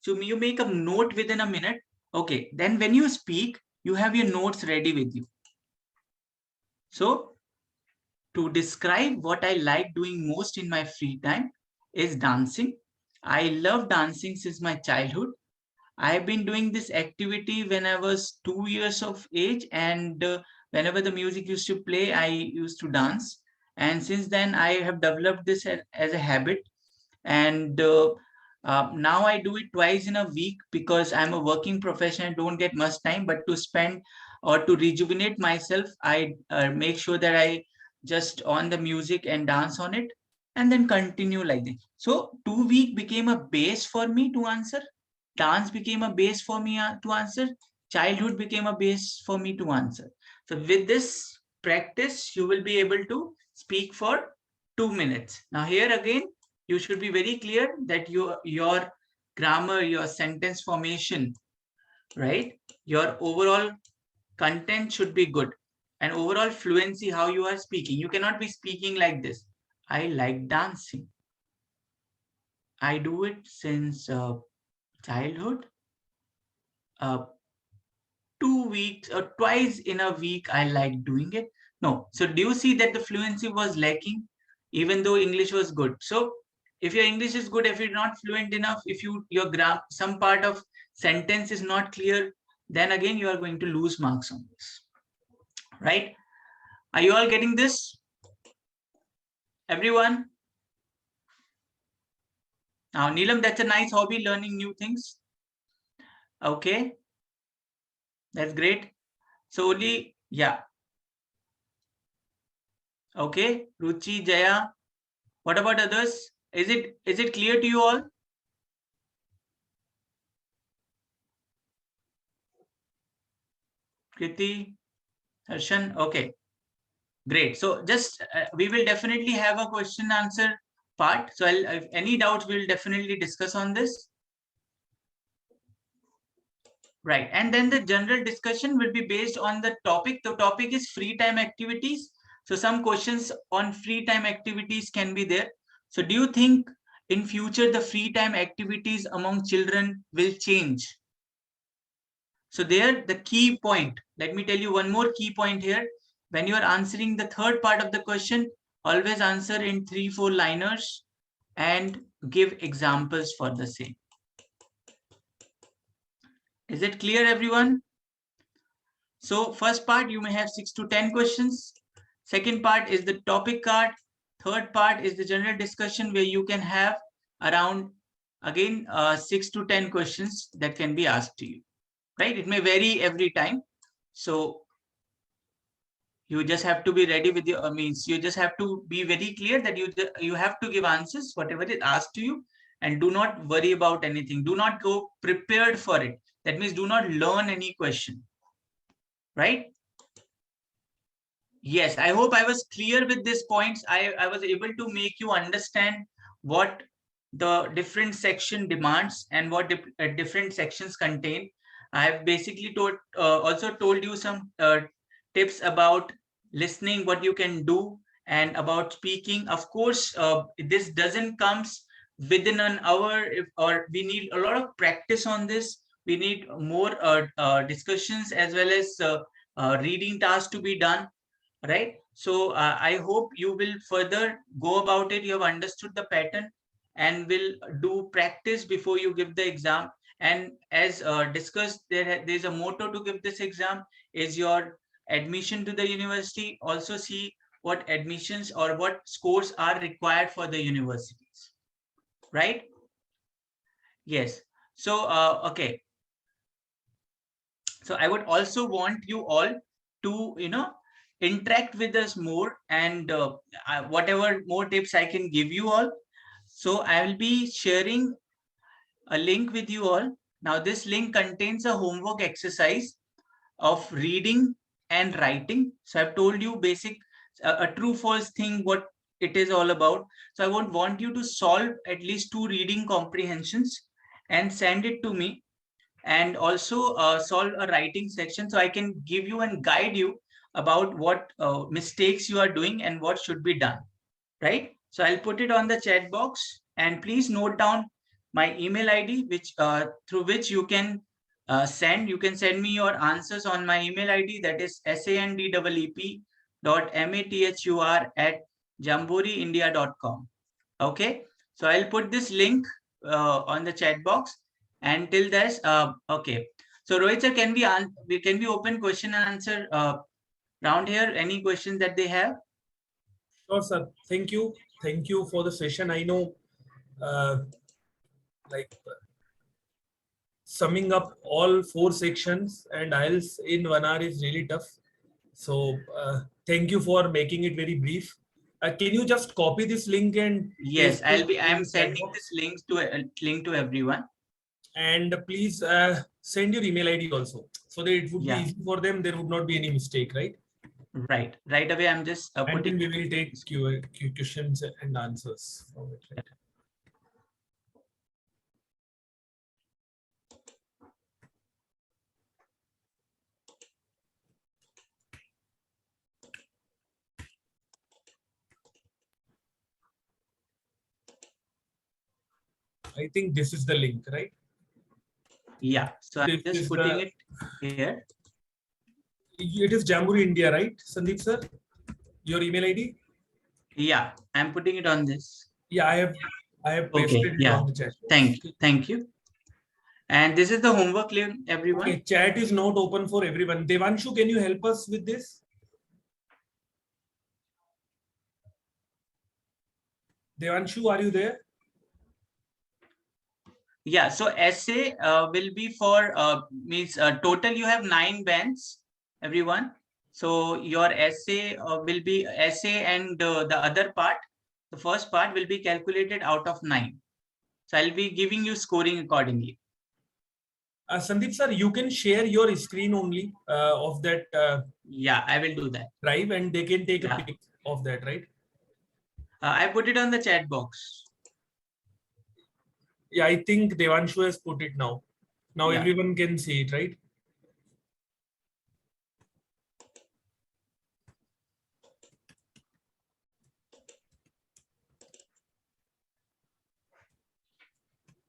So you make a note within a minute. Okay. Then when you speak, you have your notes ready with you. So to describe what I like doing most in my free time is dancing. I love dancing since my childhood. I've been doing this activity when I was 2 years of age, and whenever the music used to play, I used to dance. And since then, I have developed this as a habit. And now I do it twice in a week because I'm a working professional. I don't get much time, but to spend or to rejuvenate myself, I make sure that I just on the music and dance on it and then continue like this. So 2 weeks became a base for me to answer. Dance became a base for me to answer. Childhood became a base for me to answer. So with this practice, you will be able to speak for 2 minutes. Now here again, you should be very clear that your grammar, your sentence formation, right? Your overall content should be good, and overall fluency, how you are speaking. You cannot be speaking like this. I like dancing. I do it since childhood. 2 weeks or twice in a week, I like doing it. No. So do you see that the fluency was lacking, even though English was good? So if your English is good, if you're not fluent enough, if some part of sentence is not clear, then again you are going to lose marks on this. Right? Are you all getting this? Everyone? Now, Neelam, that's a nice hobby, learning new things. Okay. That's great. So only, yeah. Okay. Ruchi, Jaya. What about others? Is it clear to you all? Kriti, Harshan. Okay. Great. So just we will definitely have a question answer part. So if any doubts, we'll definitely discuss on this. Right. And then the general discussion will be based on the topic. The topic is free time activities. So some questions on free time activities can be there. So do you think in future the free time activities among children will change? So there the key point, let me tell you one more key point here. When you are answering the third part of the question, always answer in 3-4 liners and give examples for the same. Is it clear, everyone? So first part, you may have 6 to 10 questions. Second part is the topic card. Third part is the general discussion where you can have around, again, 6 to 10 questions that can be asked to you, right? It may vary every time. So you just have to be ready with your you just have to be very clear that you have to give answers, whatever is asked to you, and do not worry about anything. Do not go prepared for it. That means do not learn any question, right? Yes, I hope I was clear with these points. I was able to make you understand what the different section demands and what different sections contain. I have basically also told you some tips about listening, what you can do, and about speaking. Of course, this doesn't comes within an hour, or we need a lot of practice on this. We need more discussions as well as reading tasks to be done, right? So I hope you will further go about it. You have understood the pattern and will do practice before you give the exam. And as discussed, there's a motto to give this exam is your admission to the university. Also see what admissions or what scores are required for the universities, right? Yes. So, okay. So I would also want you all to, interact with us more, and whatever more tips I can give you all. So I will be sharing a link with you all. Now this link contains a homework exercise of reading and writing. So I've told you basic, a true false thing, what it is all about. So I would want you to solve at least 2 reading comprehensions and send it to me, and also solve a writing section so I can give you and guide you about what mistakes you are doing and what should be done, right? So I'll put it on the chat box, and please note down my email ID, which through which you can you can send me your answers on my email ID, that is sandeep.mathur@jamboreeindia.com. Okay, so I'll put this link on the chat box. And till this, okay. So Rohit sir, can we open question and answer round here? Any questions that they have? Sure, sir. Thank you. Thank you for the session. I know, summing up all 4 sections and IELTS in 1 hour is really tough. So thank you for making it very brief. Can you just copy this link and yes, I'm sending this link to everyone. And please send your email ID also, so that it would be easy for them. There would not be any mistake, right? Right away. I'm just and then we will take questions and answers from it, right? I think this is the link, right? Yeah, so I'm just putting it here. It is Jamboree India, right, Sandeep sir? Your email ID? Yeah, I'm putting it on this. Yeah, I have pasted Okay, it yeah. on the chat. Thank you. And this is the homework link, everyone. Okay, chat is not open for everyone. Devanshu, can you help us with this? Devanshu, are you there? Yeah, so essay will be for total you have 9 bands, everyone. So your essay will be essay, and the other part, the first part will be calculated out of 9. So I'll be giving you scoring accordingly. Sandeep sir, you can share your screen only of that Yeah, I will do that. drive, and they can take a pic of that, right? I put it on the chat box. Yeah, I think Devanshu has put it now. Now Yeah. everyone can see it, right?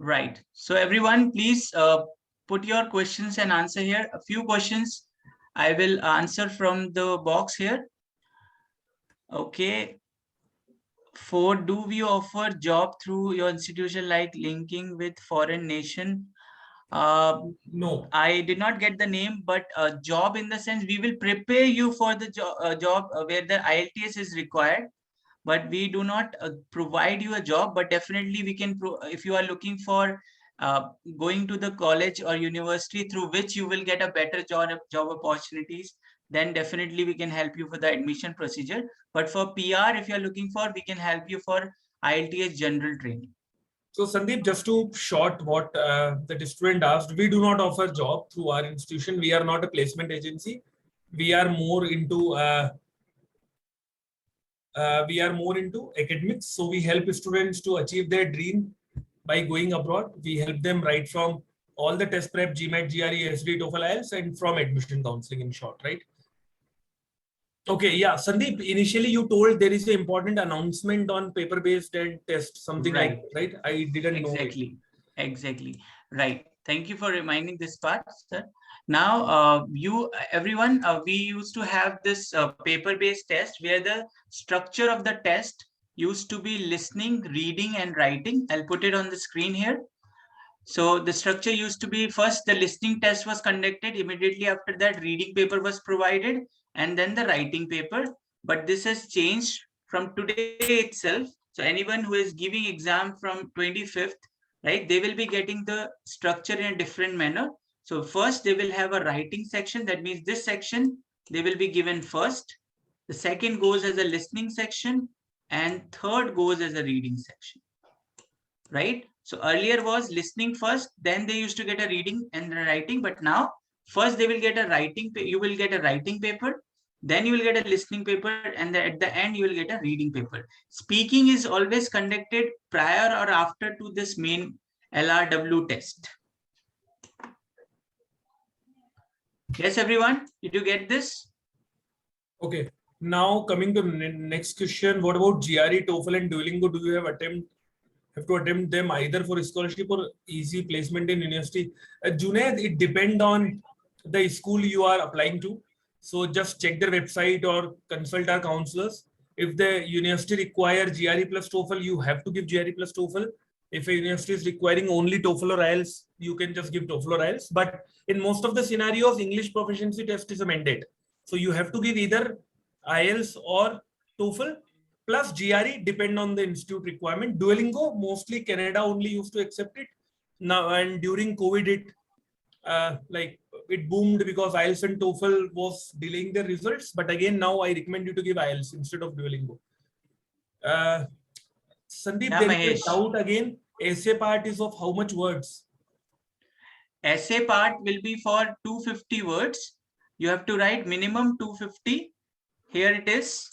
Right. So everyone, please put your questions and answer here. A few questions I will answer from the box here. Okay. 4, do we offer job through your institution, like linking with foreign nation? No. I did not get the name, but job in the sense we will prepare you for the job where the IELTS is required. But we do not provide you a job, but definitely we can, if you are looking for going to the college or university through which you will get a better job opportunities, then definitely we can help you for the admission procedure. But for PR, if you are looking for, we can help you for IELTS general training. So Sandeep, just to short what the student asked, we do not offer job through our institution. We are not a placement agency. We are more into academics. So we help students to achieve their dream by going abroad. We help them right from all the test prep, GMAT, GRE, SD, TOEFL, IELTS, and from admission counseling in short, right? Okay, yeah, Sandeep, initially you told there is an important announcement on paper-based and test, something like, right? I didn't know it. Exactly. Right. Thank you for reminding this part, sir. Now, everyone, we used to have this paper-based test where the structure of the test used to be listening, reading, and writing. I'll put it on the screen here. So the structure used to be, first the listening test was conducted. Immediately after that, reading paper was provided, and then the writing paper. But this has changed from today itself. So anyone who is giving exam from 25th, right, they will be getting the structure in a different manner. So first they will have a writing section. That means this section they will be given first. The second goes as a listening section, and third goes as a reading section, right? So earlier was listening first, then they used to get a reading and a writing. But now first they will get a writing, you will get a writing paper, then you will get a listening paper, and at the end you will get a reading paper. Speaking is always conducted prior or after to this main LRW test. Yes, everyone, did you get this? Okay, now coming to next question, what about GRE, TOEFL, and Duolingo? Do you have to attempt them either for scholarship or easy placement in university? Junaid, it depends on the school you are applying to. So just check their website or consult our counselors. If the university require GRE plus TOEFL, you have to give GRE plus TOEFL. If a university is requiring only TOEFL or IELTS, you can just give TOEFL or IELTS. But in most of the scenarios, English proficiency test is a mandate. So you have to give either IELTS or TOEFL plus GRE, depend on the institute requirement. Duolingo, mostly Canada only used to accept it. Now, and during COVID, it boomed because IELTS and TOEFL was delaying their results. But again, now I recommend you to give IELTS instead of Duolingo. Sandeep, Yeah, there Mahesh. is a doubt again. Essay part is of how much words? Essay part will be for 250 words. You have to write minimum 250. Here it is.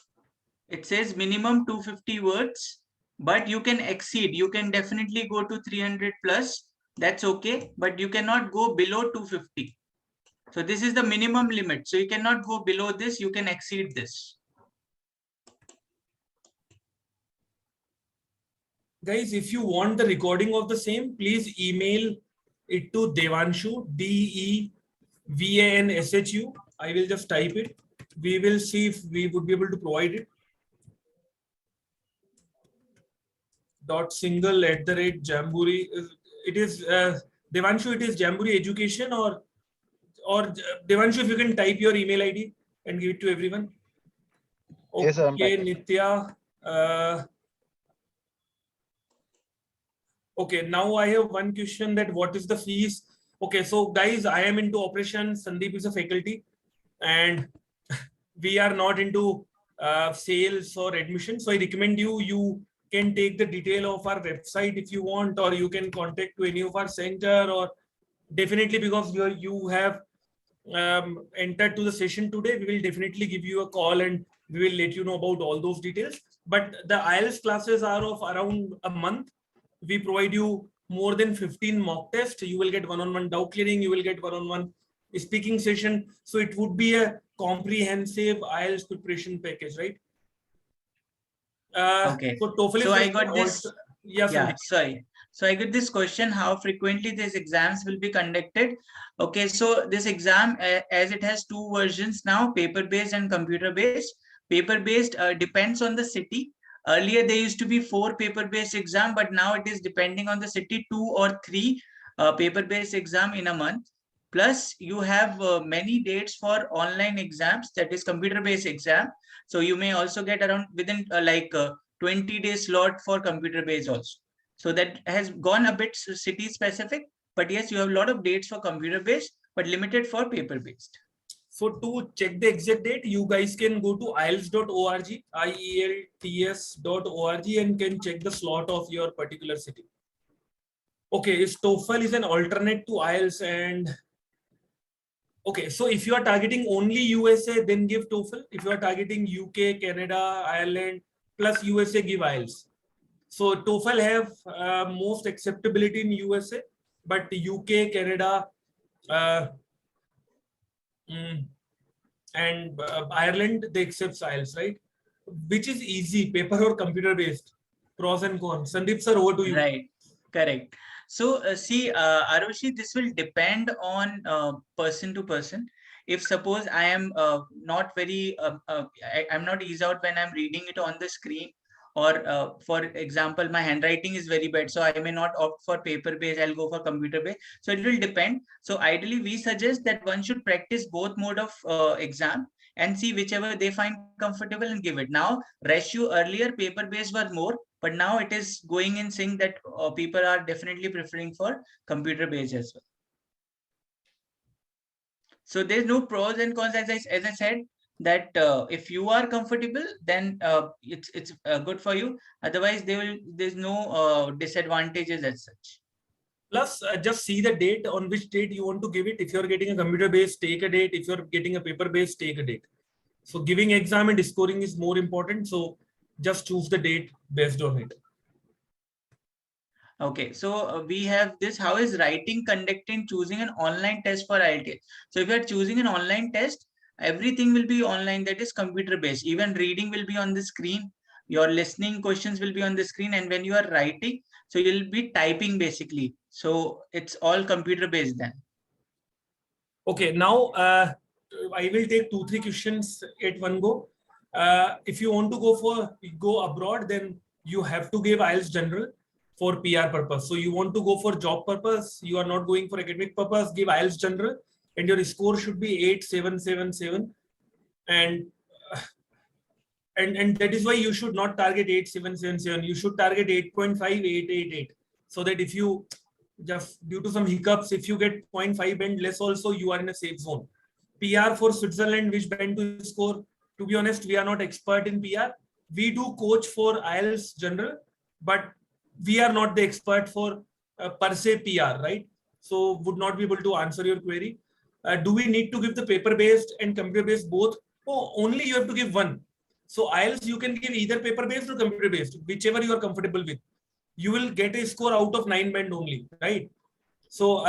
It says minimum 250 words, but you can exceed. You can definitely go to 300 plus. That's okay, but you cannot go below 250. So this is the minimum limit. So you cannot go below this. You can exceed this. Guys, if you want the recording of the same, please email it to Devanshu, DEVANSHU. I will just type it. We will see if we would be able to provide it. Jamboree. It is Devanshu. It is Jamboree Education or Devanshu. If you can type your email ID and give it to everyone. Okay, Yes, sir, I'm typing. Nitya. Okay, now I have one question that what is the fees? Okay, so guys, I am into operations. Sandeep is a faculty, and we are not into sales or admission. So I recommend you can take the detail of our website if you want, or you can contact to any of our center, or definitely because you have entered to the session today, we will definitely give you a call and we will let you know about all those details. But the IELTS classes are of around a month. We provide you more than 15 mock tests. You will get one-on-one doubt clearing. You will get one-on-one speaking session. So it would be a comprehensive IELTS preparation package, right? Okay. So TOEFL So is I got this. also, yeah, Sorry. So I get this question: how frequently these exams will be conducted? Okay, so this exam, as it has two versions now, paper-based and computer-based. Paper-based depends on the city. Earlier, there used to be 4 paper-based exam, but now it is depending on the city, 2 or 3 paper-based exam in a month. Plus, you have many dates for online exams, that is computer-based exam. So you may also get around within 20 days slot for computer-based also. So that has gone a bit city specific, but yes, you have a lot of dates for computer based, but limited for paper based. So to check the exact date, you guys can go to IELTS.org, IELTS.org, and can check the slot of your particular city. Okay, TOEFL is an alternate to IELTS, and okay, so if you are targeting only USA, then give TOEFL. If you are targeting UK, Canada, Ireland, plus USA, give IELTS. So TOEFL have most acceptability in USA, but UK, Canada, and Ireland, they accept IELTS, right? Which is easy, paper or computer based? Pros and cons. Sandeep sir, over to you. Right, correct. So see, Arushi, this will depend on person to person. If suppose I am not very, I'm not eased out when I'm reading it on the screen, or for example, my handwriting is very bad, so I may not opt for paper based, I'll go for computer based. So it will depend. So ideally, we suggest that one should practice both mode of exam and see whichever they find comfortable and give it. Now, ratio earlier, paper based was more, but now it is going in sync that people are definitely preferring for computer based as well. So there's no pros and cons, as I said, that if you are comfortable, then it's good for you. Otherwise, there's no disadvantages as such. Plus, just see the date on which date you want to give it. If you're getting a computer based, take a date. If you're getting a paper based, take a date. So giving exam and scoring is more important. So just choose the date based on it. Okay, so we have this. How is writing conducted in choosing an online test for IELTS? So if you are choosing an online test, everything will be online, that is computer based. Even reading will be on the screen. Your listening questions will be on the screen. And when you are writing, so you'll be typing basically. So it's all computer based then. Okay, now I will take 2-3 questions at one go. If you want to go abroad, then you have to give IELTS General for PR purpose. So you want to go for job purpose, you are not going for academic purpose, give IELTS General, and your score should be 8777, and that is why you should not target 8777. You should target 8.5, 888, so that if you just due to some hiccups, if you get 0.5 band less also, you are in a safe zone. PR for Switzerland, which band to score? To be honest, we are not expert in PR. We do coach for IELTS General, but we are not the expert for per se PR, right? So would not be able to answer your query. Do we need to give the paper-based and computer-based both? Oh, only you have to give one. So IELTS, you can give either paper-based or computer-based, whichever you are comfortable with. You will get a score out of 9 band only, right? So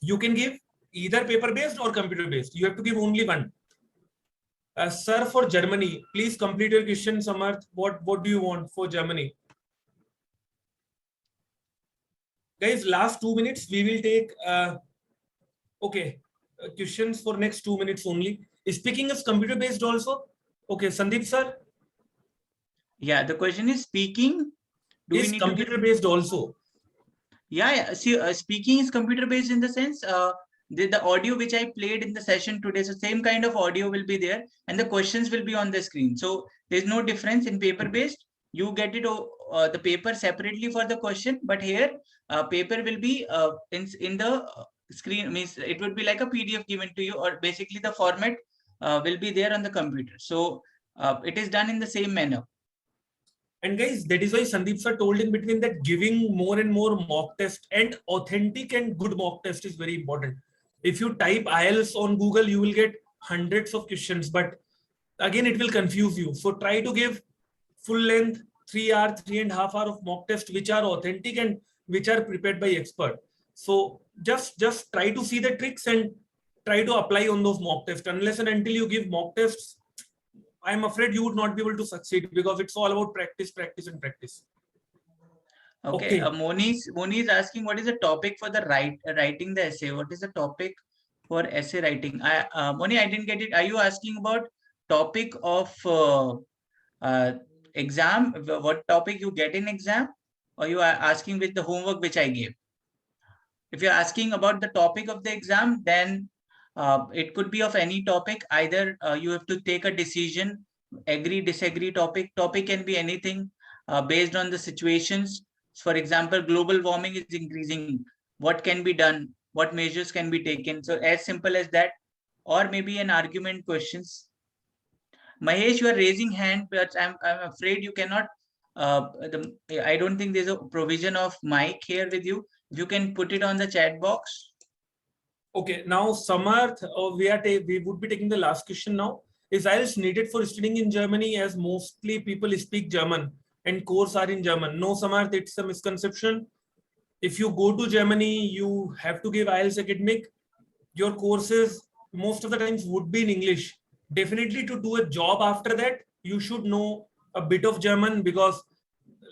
you can give either paper-based or computer-based. You have to give only one. Sir, for Germany, please complete your question, Samarth. What do you want for Germany? Guys, last 2 minutes, we will take, questions for next 2 minutes only. Speaking is computer-based also. Okay, Sandeep sir. Yeah, the question is speaking Do we Is need to give? computer based also? Yeah. See, speaking is computer based in the sense the audio which I played in the session today, so same kind of audio will be there, and the questions will be on the screen. So there's no difference in paper based. You get it the paper separately for the question, but here paper will be in the screen, means it would be like a PDF given to you, or basically the format will be there on the computer. So it is done in the same manner. And guys, that is why Sandeep sir told in between that giving more and more mock test, and authentic and good mock test is very important. If you type IELTS on Google, you will get hundreds of questions, but again, it will confuse you. So try to give full length 3 hour, 3.5 hour of mock test, which are authentic and which are prepared by expert. So just try to see the tricks and try to apply on those mock tests. Unless and until you give mock tests, I'm afraid you would not be able to succeed, because it's all about practice, practice, and practice. Okay. Okay. Moni is asking, what is the topic for the writing the essay? What is the topic for essay writing? Moni, I didn't get it. Are you asking about topic of exam? What topic you get in exam? Or you are asking with the homework which I gave? If you're asking about the topic of the exam, then it could be of any topic. Either you have to take a decision, agree, disagree topic. Topic can be anything based on the situations. For example, global warming is increasing. What can be done? What measures can be taken? So as simple as that, or maybe an argument questions. Mahesh, you are raising hand, but I'm afraid you cannot. I don't think there's a provision of mic here with you. You can put it on the chat box. Okay, now Samarth, we would be taking the last question now. Is IELTS needed for studying in Germany, as mostly people speak German and course are in German? No, Samarth, it's a misconception. If you go to Germany, you have to give IELTS Academic. Your courses most of the times would be in English. Definitely to do a job after that, you should know a bit of German, because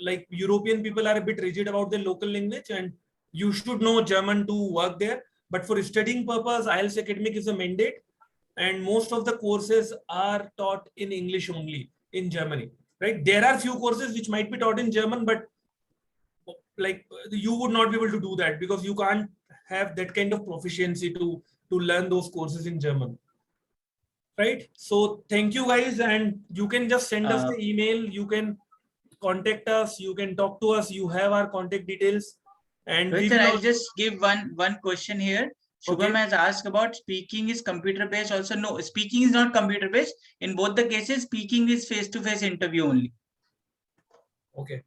like European people are a bit rigid about their local language, and you should know German to work there. But for studying purpose, IELTS Academic is a mandate, and most of the courses are taught in English only in Germany, right? There are few courses which might be taught in German, but like you would not be able to do that, because you can't have that kind of proficiency to learn those courses in German, right? So thank you guys, and you can just send us the email, you can contact us, you can talk to us, you have our contact details. And we will I'll just give one question here. Shubham Okay. has asked about speaking is computer based. Also, no, speaking is not computer based. In both the cases, speaking is face-to-face interview only. Okay.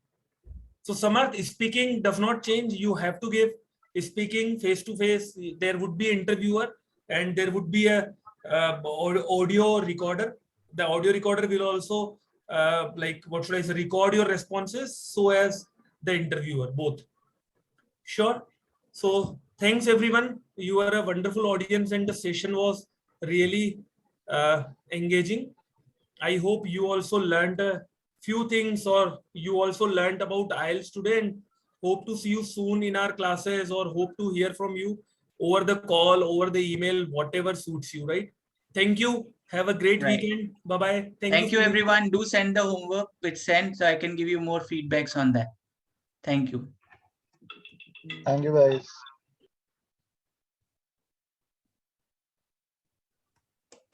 So Samarth, speaking does not change. You have to give speaking face-to-face. There would be interviewer and there would be a audio recorder. The audio recorder will also record your responses so as the interviewer, both. Sure. So thanks everyone. You are a wonderful audience and the session was really engaging. I hope you also learned a few things, or you also learned about IELTS today, and hope to see you soon in our classes, or hope to hear from you over the call, over the email, whatever suits you, right? Thank you. Have a great weekend. Bye-bye. Thank you, everyone. Do send the homework which sent, so I can give you more feedbacks on that. Thank you. Thank you, guys.